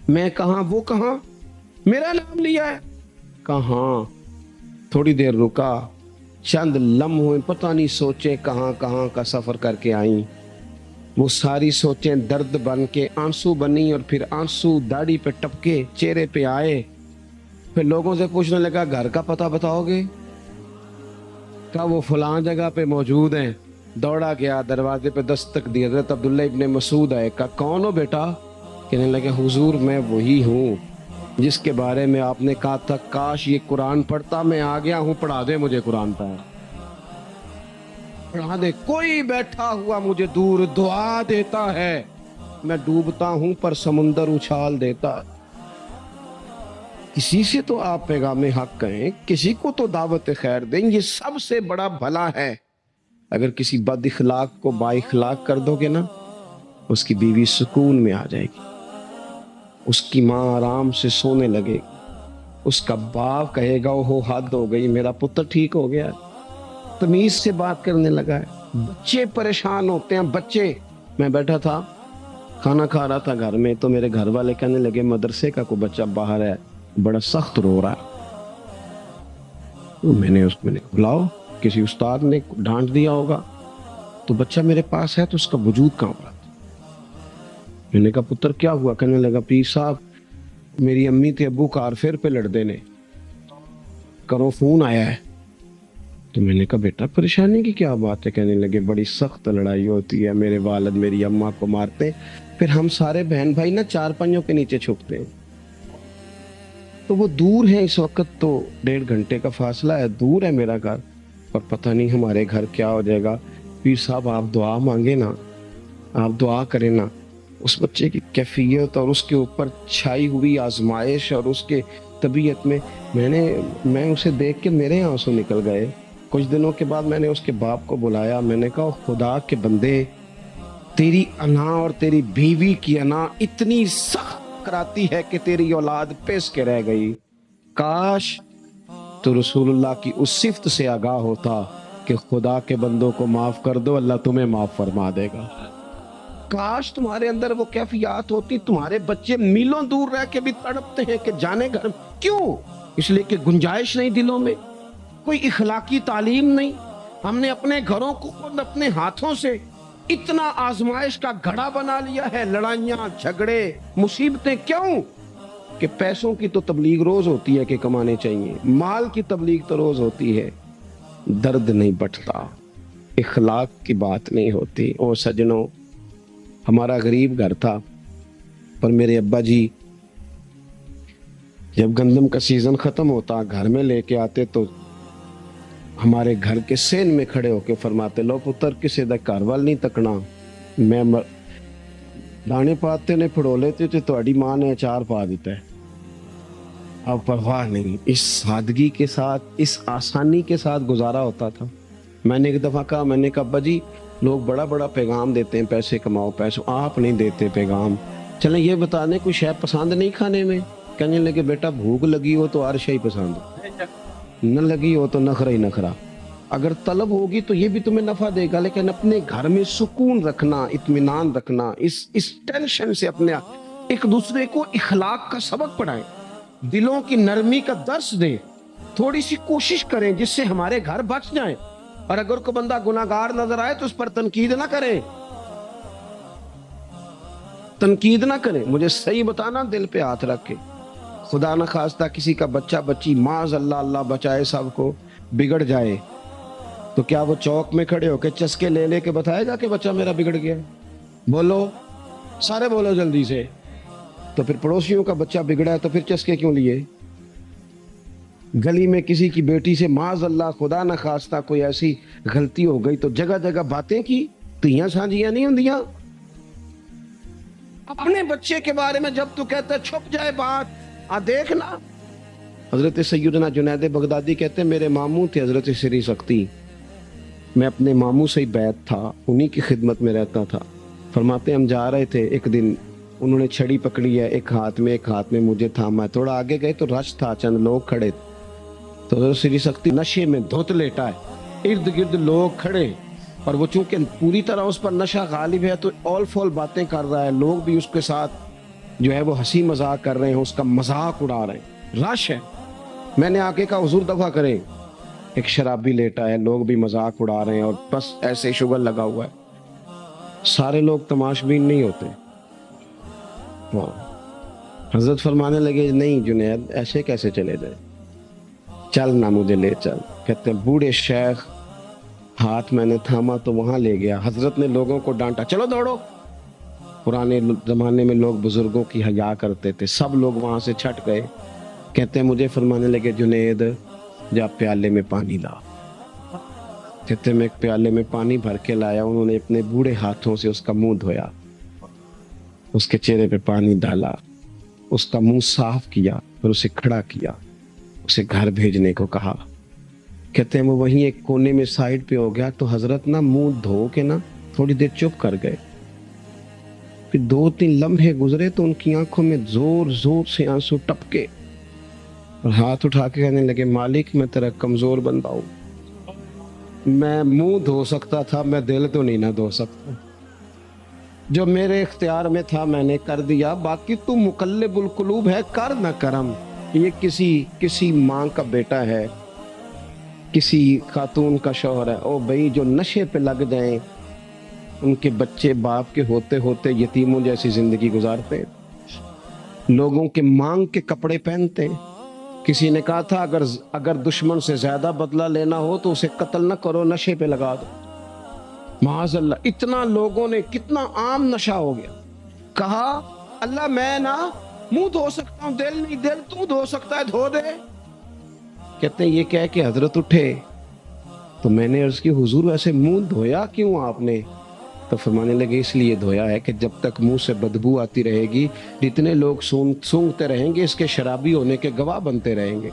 میں کہاں وہ کہاں, میرا نام لیا ہے. کہاں؟ تھوڑی دیر رکا, چند لمحے پتہ نہیں سوچیں کہاں کہاں کا سفر کر کے آئیں. وہ ساری سوچیں درد بن کے آنسو بنی, اور پھر آنسو داڑھی پہ ٹپکے چہرے پہ آئے. پھر لوگوں سے پوچھنے لگا گھر کا پتہ بتاؤ گے؟ کہا وہ فلاں جگہ پہ موجود ہیں. دوڑا گیا, دروازے پہ دستک دی, حضرت عبداللہ ابن مسعود آئے. کہا کون ہو بیٹا؟ کہنے لگے حضور میں وہی ہوں جس کے بارے میں آپ نے کہا تھا کاش یہ قرآن پڑھتا, میں آ گیا ہوں, پڑھا دے مجھے قرآن پڑھا دے. کوئی بیٹھا ہوا مجھے دور دعا دیتا ہے, میں ڈوبتا ہوں پر سمندر اچھال دیتا. کسی سے تو آپ پیغام حق کہیں, کسی کو تو دعوت خیر دیں, یہ سب سے بڑا بھلا ہے. اگر کسی بد اخلاق کو با اخلاق کر دو گے نا, اس کی بیوی سکون میں آ جائے گی, اس کی ماں آرام سے سونے لگے گی, اس کا باپ کہے گا وہ حد ہو گئی, میرا پتر ٹھیک ہو گیا, تمیز سے بات کرنے لگا ہے. بچے پریشان ہوتے ہیں, بچے. میں بیٹھا تھا کھانا کھا رہا تھا گھر میں, تو میرے گھر والے کہنے لگے مدرسے کا کوئی بچہ باہر ہے, بڑا سخت رو رہا ہے. میں نے بلاؤ, کسی استاد نے ڈانٹ دیا ہوگا. تو بچہ میرے پاس ہے تو اس کا وجود کانپ رہا تھا. میں نے کہا پتر کیا ہوا؟ کہنے لگا پیر صاحب میری امی تھے ابو کار پھر پہ لڑ دینے, کرو فون آیا ہے. تو میں نے کہا بیٹا پریشانی کی کیا بات ہے؟ کہنے لگے بڑی سخت لڑائی ہوتی ہے, میرے والد میری اماں کو مارتے, پھر ہم سارے بہن بھائی نا چار پنجوں کے نیچے چھپتے ہیں. تو وہ دور ہے اس وقت, تو 1.5 گھنٹے کا فاصلہ ہے, دور ہے میرا گھر, اور پتہ نہیں ہمارے گھر کیا ہو جائے گا. پیر صاحب آپ دعا مانگے نا, آپ دعا کریں نا. اس بچے کی کیفیت اور اس کے اوپر چھائی ہوئی آزمائش اور اس کے طبیعت میں اسے دیکھ کے میرے آنسو نکل گئے. کچھ دنوں کے بعد میں نے اس کے باپ کو بلایا, میں نے کہا خدا کے بندے, تیری انا اور تیری بیوی کی انا اتنی سخت کراتی ہے کہ تیری اولاد پیس کے رہ گئی. کاش تو رسول اللہ کی اس صفت سے آگاہ ہوتا کہ خدا کے بندوں کو معاف کر دو, اللہ تمہیں معاف فرما دے گا. کاش تمہارے اندر وہ کیفیات ہوتی. تمہارے بچے میلوں دور رہ کے بھی تڑپتے ہیں کہ جانے گھر. کیوں؟ اس لیے کہ گنجائش نہیں دلوں میں, کوئی اخلاقی تعلیم نہیں. ہم نے اپنے گھروں کو خود اپنے ہاتھوں سے اتنا آزمائش کا گھڑا بنا لیا ہے. لڑائیاں, جھگڑے, مصیبتیں. کیوں؟ کہ پیسوں کی تو تبلیغ روز ہوتی ہے کہ کمانے چاہیے, مال کی تبلیغ تو روز ہوتی ہے, درد نہیں بٹتا, اخلاق کی بات نہیں ہوتی. او سجنوں, ہمارا غریب گھر تھا, پر میرے ابا جی جب گندم کا سیزن ختم ہوتا گھر میں لے کے آتے تو ہمارے گھر کے سین میں کھڑے ہو کے فرماتے لو پتر کسے دا گھر وال نہیں تکنا, میں دانے پاتے نے پھڑو لیتے تھے, تہاڈی ماں نے اچار پا دیتا ہے. اب پرواہ نہیں, اس سادگی کے ساتھ, اس آسانی کے ساتھ گزارا ہوتا تھا. میں نے ایک دفعہ کہا, میں نے کہا ابا جی لوگ بڑا بڑا پیغام دیتے ہیں پیسے کماؤ پیسوں, آپ نہیں دیتے پیغام. چلیں یہ بتا دیں کوئی شے پسند نہیں کھانے میں؟ کہنے لگے بیٹا بھوک لگی ہو تو ہر شے پسند, نہ لگی ہو تو نخرا ہی نخرا. اگر طلب ہوگی تو یہ بھی تمہیں نفع دے گا, لیکن اپنے گھر میں سکون رکھنا, اطمینان رکھنا, اس ٹینشن سے اپنے ایک دوسرے کو اخلاق کا سبق پڑھائیں, دلوں کی نرمی کا درس دیں, تھوڑی سی کوشش کریں جس سے ہمارے گھر بچ جائیں. اور اگر کوئی بندہ گناہگار نظر آئے تو اس پر تنقید نہ کریں, تنقید نہ کریں، مجھے صحیح بتانا دل پہ ہاتھ رکھ کے. خدا نہ خواستہ کسی کا بچہ بچی معاذ اللہ، اللہ بچائے سب کو، بگڑ جائے تو کیا وہ چوک میں کھڑے ہو کے چسکے لے لے کے بتائے گا کہ بچہ میرا بگڑ گیا؟ بولو سارے، بولو جلدی سے. تو پھر پڑوسیوں کا بچہ بگڑا ہے تو پھر چسکے کیوں لیے؟ گلی میں کسی کی بیٹی سے معاذ اللہ خدا نہ خواستہ کوئی ایسی غلطی ہو گئی تو جگہ جگہ باتیں کی، تیاں سانجیاں نہیں ہوندیاں. اپنے بچے کے بارے میں جب تو کہتا ہے چھپ جائے بات، دیکھنا. حضرت سیدنا جنید بغدادی کہتے ہیں میرے ماموں تھے حضرت سری سختی، میں اپنے ماموں سے ہی بیعت تھا، انہی کی خدمت میں رہتا تھا. فرماتے ہم جا رہے تھے، ایک دن انہوں نے چھڑی پکڑی ہے، ایک ہاتھ میں مجھے تھاما. تھوڑا آگے گئے تو رش تھا، چند لوگ کھڑے تو حضرت سری سختی نشے میں دھوت لیٹا ہے، ارد گرد لوگ کھڑے، اور وہ چونکہ پوری طرح اس پر نشہ غالب ہے تو اول فول باتیں کر رہا ہے، لوگ بھی اس کے ساتھ جو ہے وہ ہنسی مذاق کر رہے ہیں، اس کا مذاق اڑا رہے ہیں، رش ہے. میں نے آگے کہا حضور دفع کریں، ایک شرابی لیٹا ہے، لوگ بھی مذاق اڑا رہے ہیں اور بس ایسے شغل لگا ہوا ہے. سارے لوگ تماشبین نہیں ہوتے. حضرت فرمانے لگے نہیں جنید ایسے کیسے چلے جائے، چل نہ مجھے لے چل. کہتے ہیں بوڑھے شیخ، ہاتھ میں نے تھاما تو وہاں لے گیا. حضرت نے لوگوں کو ڈانٹا چلو دوڑو. پرانے زمانے میں لوگ بزرگوں کی حیا کرتے تھے، سب لوگ وہاں سے چھٹ گئے. کہتے ہیں مجھے فرمانے لگے جنید جا پیالے میں پانی لا. کہتے ہیں میں ایک پیالے میں پانی بھر کے لایا، انہوں نے اپنے بوڑھے ہاتھوں سے اس کا منہ دھویا، اس کے چہرے پہ پانی ڈالا، اس کا منہ صاف کیا، پھر اسے کھڑا کیا، اسے گھر بھیجنے کو کہا. کہتے ہیں وہ وہیں ایک کونے میں سائڈ پہ ہو گیا تو حضرت نا منہ دھو کے نا تھوڑی دیر چپ کر گئے. پھر 2-3 لمحے گزرے تو ان کی آنکھوں میں زور زور سے آنسو ٹپکے اور ہاتھ اٹھا کے کہنے لگے مالک میں تیرا کمزور بندہ ہوں، میں منہ دھو سکتا تھا، میں دل تو نہیں نہ دھو سکتا. جو میرے اختیار میں تھا میں نے کر دیا، باقی تو مقلب القلوب ہے، کر نہ کرم. یہ کسی ماں کا بیٹا ہے، کسی خاتون کا شوہر ہے، او بھائی جو نشے پہ لگ جائیں ان کے بچے باپ کے ہوتے ہوتے یتیموں جیسی زندگی گزارتے، لوگوں کے مانگ کے کپڑے پہنتے. کسی نے کہا تھا اگر دشمن سے زیادہ بدلہ لینا ہو تو اسے قتل نہ کرو، نشے پہ لگا دو. معاذ اللہ، اتنا لوگوں نے، کتنا عام نشہ ہو گیا. کہا اللہ میں نا منہ دھو سکتا ہوں، دل نہیں، دل تو دھو سکتا ہے، دھو دے. کہتے ہیں یہ کہہ کے حضرت اٹھے تو میں نے عرض کی حضور ویسے منہ دھویا کیوں آپ نے؟ تو فرمانے لگے اس لیے دھویا ہے کہ جب تک منہ سے بدبو آتی رہے گی جتنے لوگ سونگتے رہیں گے اس کے شرابی ہونے کے گواہ بنتے رہیں گے.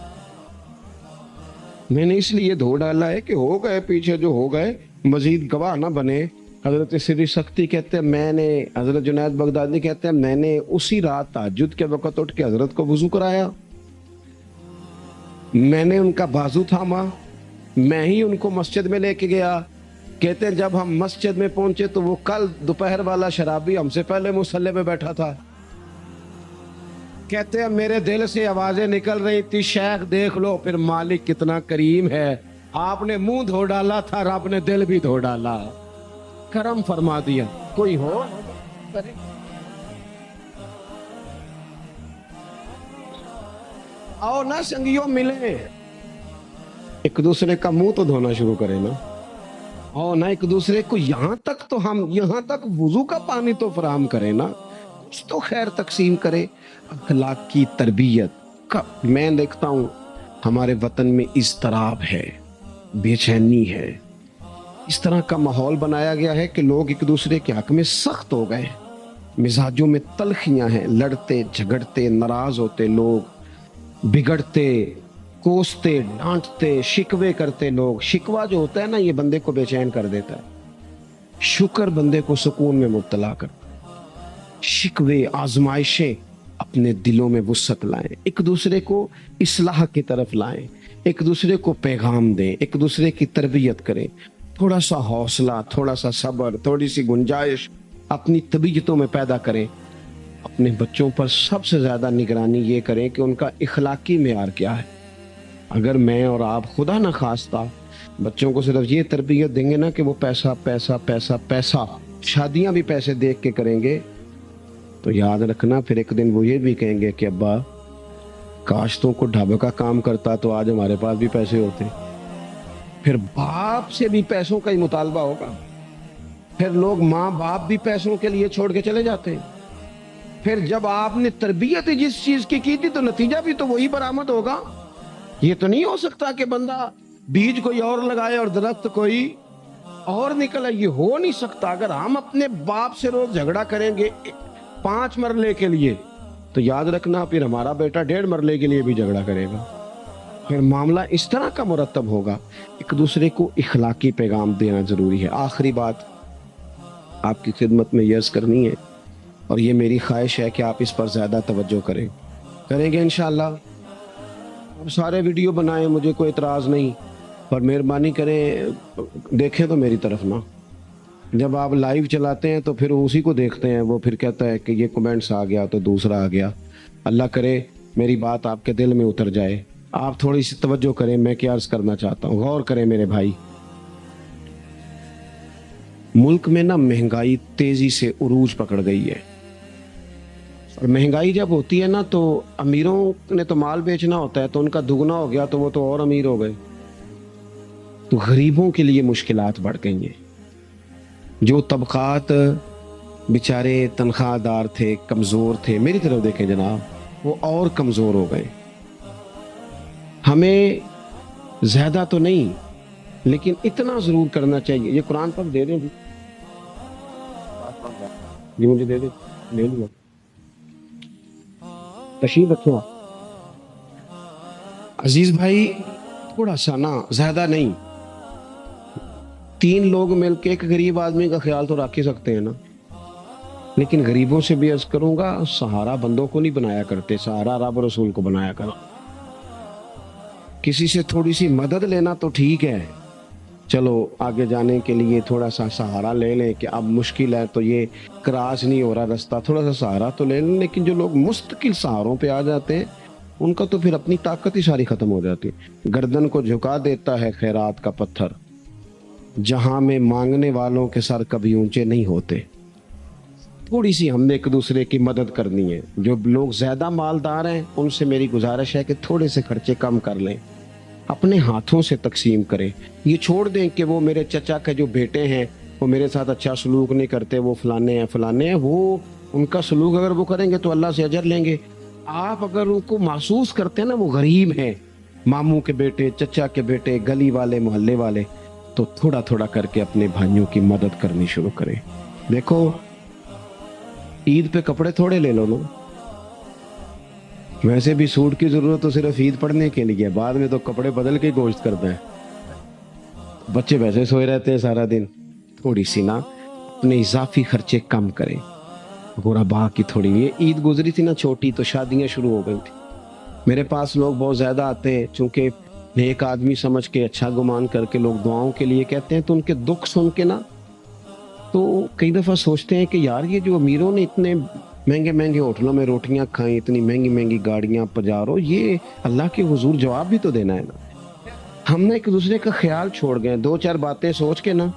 میں نے اس لیے دھو ڈالا ہے کہ ہو گئے پیچھے جو ہو گئے مزید گواہ نہ بنے. حضرت سری سختی کہتے ہیں حضرت جنید بغدادی کہتے ہیں میں نے اسی رات تہجد کے وقت اٹھ کے حضرت کو وضو کرایا، میں نے ان کا بازو تھاما، میں ہی ان کو مسجد میں لے کے گیا. کہتے ہیں جب ہم مسجد میں پہنچے تو وہ کل دوپہر والا شرابی ہم سے پہلے مصلی پہ بیٹھا تھا. کہتے ہیں میرے دل سے آوازیں نکل رہی تھی شیخ دیکھ لو پھر مالک کتنا کریم ہے، آپ نے منہ دھو ڈالا تھا، رب نے دل بھی دھو ڈالا، کرم فرما دیا. کوئی ہو آؤ نا سنگیوں ملے، ایک دوسرے کا منہ تو دھونا شروع کرے نا، اور نہ ایک دوسرے کو یہاں تک وضو کا پانی تو فراہم کرے نا، کچھ تو خیر تقسیم کرے. اخلاق کی تربیت میں دیکھتا ہوں ہمارے وطن میں اضطراب ہے، بے چینی ہے، اس طرح کا ماحول بنایا گیا ہے کہ لوگ ایک دوسرے کے حق میں سخت ہو گئے، مزاجوں میں تلخیاں ہیں، لڑتے جھگڑتے ناراض ہوتے لوگ، بگڑتے کوستے ڈانٹتے شکوے کرتے لوگ. شکوہ جو ہوتا ہے نا یہ بندے کو بے چین کر دیتا ہے، شکر بندے کو سکون میں مبتلا کرتا. شکوے آزمائشیں اپنے دلوں میں وسعت لائیں، ایک دوسرے کو اصلاح کی طرف لائیں، ایک دوسرے کو پیغام دیں، ایک دوسرے کی تربیت کریں. تھوڑا سا حوصلہ، تھوڑا سا صبر، تھوڑی سی گنجائش اپنی طبیعتوں میں پیدا کریں. اپنے بچوں پر سب سے زیادہ نگرانی یہ کریں کہ ان کا اخلاقی معیار کیا ہے. اگر میں اور آپ خدا نہ خواستہ بچوں کو صرف یہ تربیت دیں گے نا کہ وہ پیسہ پیسہ پیسہ پیسہ، شادیاں بھی پیسے دیکھ کے کریں گے، تو یاد رکھنا پھر ایک دن وہ یہ بھی کہیں گے کہ ابا کاش تو کو ڈھابے کا کام کرتا تو آج ہمارے پاس بھی پیسے ہوتے. پھر باپ سے بھی پیسوں کا ہی مطالبہ ہوگا. پھر لوگ ماں باپ بھی پیسوں کے لیے چھوڑ کے چلے جاتے ہیں. پھر جب آپ نے تربیت جس چیز کی تھی تو نتیجہ بھی تو وہی برآمد ہوگا. یہ تو نہیں ہو سکتا کہ بندہ بیج کوئی اور لگائے اور درخت کوئی اور نکلے. یہ ہو نہیں سکتا. اگر ہم اپنے باپ سے روز جھگڑا کریں گے 5 مرلے کے لیے تو یاد رکھنا پھر ہمارا بیٹا 1.5 مرلے کے لیے بھی جھگڑا کرے گا. پھر معاملہ اس طرح کا مرتب ہوگا. ایک دوسرے کو اخلاقی پیغام دینا ضروری ہے. آخری بات آپ کی خدمت میں عرض کرنی ہے اور یہ میری خواہش ہے کہ آپ اس پر زیادہ توجہ کریں گے انشاءاللہ. آپ سارے ویڈیو بنائیں, مجھے کوئی اعتراض نہیں, پر مہربانی کریں دیکھیں تو میری طرف نہ. جب آپ لائیو چلاتے ہیں تو پھر اسی کو دیکھتے ہیں, وہ پھر کہتا ہے کہ یہ کمنٹس آ گیا تو دوسرا آ گیا. اللہ کرے میری بات آپ کے دل میں اتر جائے. آپ تھوڑی سی توجہ کریں, میں کیا عرض کرنا چاہتا ہوں, غور کریں میرے بھائی. ملک میں نا مہنگائی تیزی سے عروج پکڑ گئی ہے, اور مہنگائی جب ہوتی ہے نا تو امیروں نے تو مال بیچنا ہوتا ہے تو ان کا دگنا ہو گیا تو وہ تو اور امیر ہو گئے. تو غریبوں کے لیے مشکلات بڑھ گئی ہیں. جو طبقات بیچارے تنخواہ دار تھے, کمزور تھے, میری طرف دیکھیں جناب, وہ اور کمزور ہو گئے. ہمیں زیادہ تو نہیں لیکن اتنا ضرور کرنا چاہیے. یہ قرآن پاک دے دیں جی مجھے دے دیں, لے لوں تشریف رکھو. عزیز بھائی تھوڑا سا نا, زیادہ نہیں, 3 لوگ مل کے ایک غریب آدمی کا خیال تو رکھ ہی سکتے ہیں نا. لیکن غریبوں سے بھی عرض کروں گا, سہارا بندوں کو نہیں بنایا کرتے, سہارا رب رسول کو بنایا کرو. کسی سے تھوڑی سی مدد لینا تو ٹھیک ہے, چلو آگے جانے کے لیے تھوڑا سا سہارا لے لیں کہ اب مشکل ہے تو یہ کراس نہیں ہو رہا رستہ, تھوڑا سا سہارا تو لے لیں. لیکن جو لوگ مستقل سہاروں پہ آ جاتے ہیں ان کا تو پھر اپنی طاقت ہی ساری ختم ہو جاتی ہے. گردن کو جھکا دیتا ہے خیرات کا پتھر, جہاں میں مانگنے والوں کے سر کبھی اونچے نہیں ہوتے. تھوڑی سی ہم نے ایک دوسرے کی مدد کرنی ہے. جو لوگ زیادہ مالدار ہیں ان سے میری گزارش ہے کہ تھوڑے سے خرچے کم کر لیں, اپنے ہاتھوں سے تقسیم کریں. یہ چھوڑ دیں کہ وہ میرے چچا کے جو بیٹے ہیں وہ میرے ساتھ اچھا سلوک نہیں کرتے, وہ فلانے ہیں, وہ ان کا سلوک اگر وہ کریں گے تو اللہ سے اجر لیں گے. آپ اگر ان کو محسوس کرتے ہیں نا وہ غریب ہیں, ماموں کے بیٹے, چچا کے بیٹے, گلی والے, محلے والے, تو تھوڑا تھوڑا کر کے اپنے بھائیوں کی مدد کرنی شروع کریں. دیکھو عید پہ کپڑے تھوڑے لے لو نا, ویسے بھی سوٹ کی ضرورت تو صرف عید پڑھنے کے لیے, بعد میں تو کپڑے بدل کے گوشت کرتے ہیں. بچے ویسے سوئے رہتے ہیں سارا دن. تھوڑی سی نا اپنے اضافی خرچے کم کریں. غربا کی تھوڑی, یہ عید گزری تھی نا چھوٹی تو شادیاں شروع ہو گئی تھی. میرے پاس لوگ بہت زیادہ آتے ہیں, چونکہ نیک آدمی سمجھ کے اچھا گمان کر کے لوگ دعاؤں کے لیے کہتے ہیں, تو ان کے دکھ سن کے نا تو کئی دفعہ سوچتے ہیں کہ یار یہ جو امیروں نے اتنے مہنگے مہنگے ہوٹلوں میں روٹیاں کھائیں, اتنی مہنگی مہنگی گاڑیاں پجارو, یہ اللہ کے حضور جواب بھی تو دینا ہے نا. ہم نے ایک دوسرے کا خیال چھوڑ گئے, 2-4 باتیں سوچ کے نا,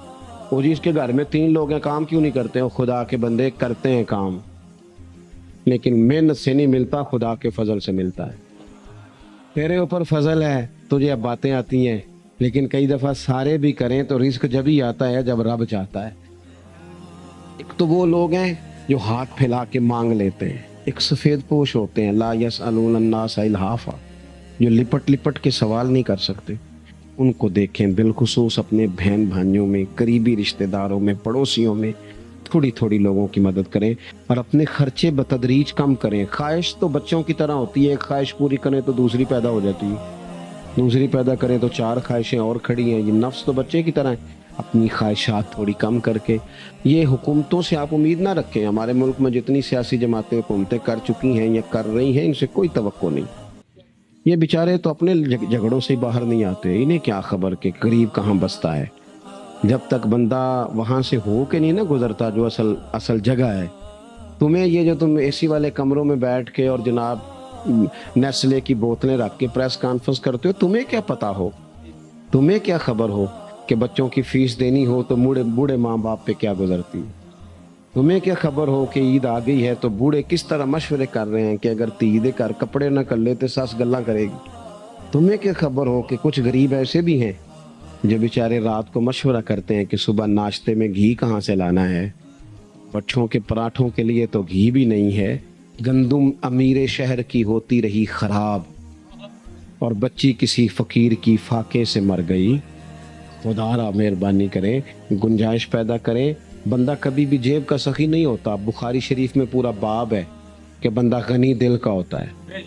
وہ جی اس کے گھر میں 3 لوگ ہیں, کام کیوں نہیں کرتے ہیں؟ خدا کے بندے کرتے ہیں کام, لیکن محنت سے نہیں ملتا, خدا کے فضل سے ملتا ہے. تیرے اوپر فضل ہے, تجھے اب باتیں آتی ہیں, لیکن کئی دفعہ سارے بھی کریں تو رزق جب ہی آتا ہے جب رب چاہتا ہے. ایک تو وہ لوگ ہیں جو ہاتھ پھیلا کے مانگ لیتے ہیں, ایک سفید پوش ہوتے ہیں, لا یسألون الناس الحافا, جو لپٹ لپٹ کے سوال نہیں کر سکتے. ان کو دیکھیں, بالخصوص اپنے بہن بھائیوں میں, قریبی رشتہ داروں میں, پڑوسیوں میں تھوڑی تھوڑی لوگوں کی مدد کریں اور اپنے خرچے بتدریج کم کریں. خواہش تو بچوں کی طرح ہوتی ہے, ایک خواہش پوری کریں تو دوسری پیدا ہو جاتی ہے, دوسری پیدا کریں تو 4 خواہشیں اور کھڑی ہیں. یہ نفس تو بچے کی طرح ہے. اپنی خواہشات تھوڑی کم کر کے, یہ حکومتوں سے آپ امید نہ رکھیں. ہمارے ملک میں جتنی سیاسی جماعتیں حکومتیں کر چکی ہیں یا کر رہی ہیں, ان سے کوئی توقع نہیں. یہ بیچارے تو اپنے جھگڑوں سے باہر نہیں آتے, انہیں کیا خبر کہ غریب کہاں بستا ہے. جب تک بندہ وہاں سے ہو کے نہیں نا گزرتا جو اصل جگہ ہے. تمہیں یہ جو تم اے سی والے کمروں میں بیٹھ کے اور جناب نیسلے کی بوتلیں رکھ کے پریس کانفرنس کرتے ہو, تمہیں کیا پتا ہو, تمہیں کیا خبر ہو کہ بچوں کی فیس دینی ہو تو بوڑھے ماں باپ پہ کیا گزرتی ہے. تمہیں کیا خبر ہو کہ عید آ گئی ہے تو بوڑھے کس طرح مشورے کر رہے ہیں کہ اگر عید کر کپڑے نہ کر لیتے ساس گلاں کرے گی. تمہیں کیا خبر ہو کہ کچھ غریب ایسے بھی ہیں جو بیچارے رات کو مشورہ کرتے ہیں کہ صبح ناشتے میں گھی کہاں سے لانا ہے, بچوں کے پراٹھوں کے لیے تو گھی بھی نہیں ہے, گندم امیر شہر کی ہوتی رہی خراب اور بچی کسی فقیر کی فاقے سے مر گئی. خدا را مہربانی کرے, گنجائش پیدا کرے. بندہ کبھی بھی جیب کا سخی نہیں ہوتا. بخاری شریف میں پورا باب ہے کہ بندہ غنی دل کا ہوتا ہے.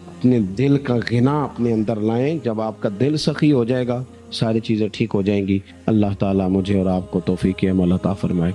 اپنے دل کا غنا اپنے اندر لائیں. جب آپ کا دل سخی ہو جائے گا ساری چیزیں ٹھیک ہو جائیں گی. اللہ تعالیٰ مجھے اور آپ کو توفیق عمل عطا فرمائے.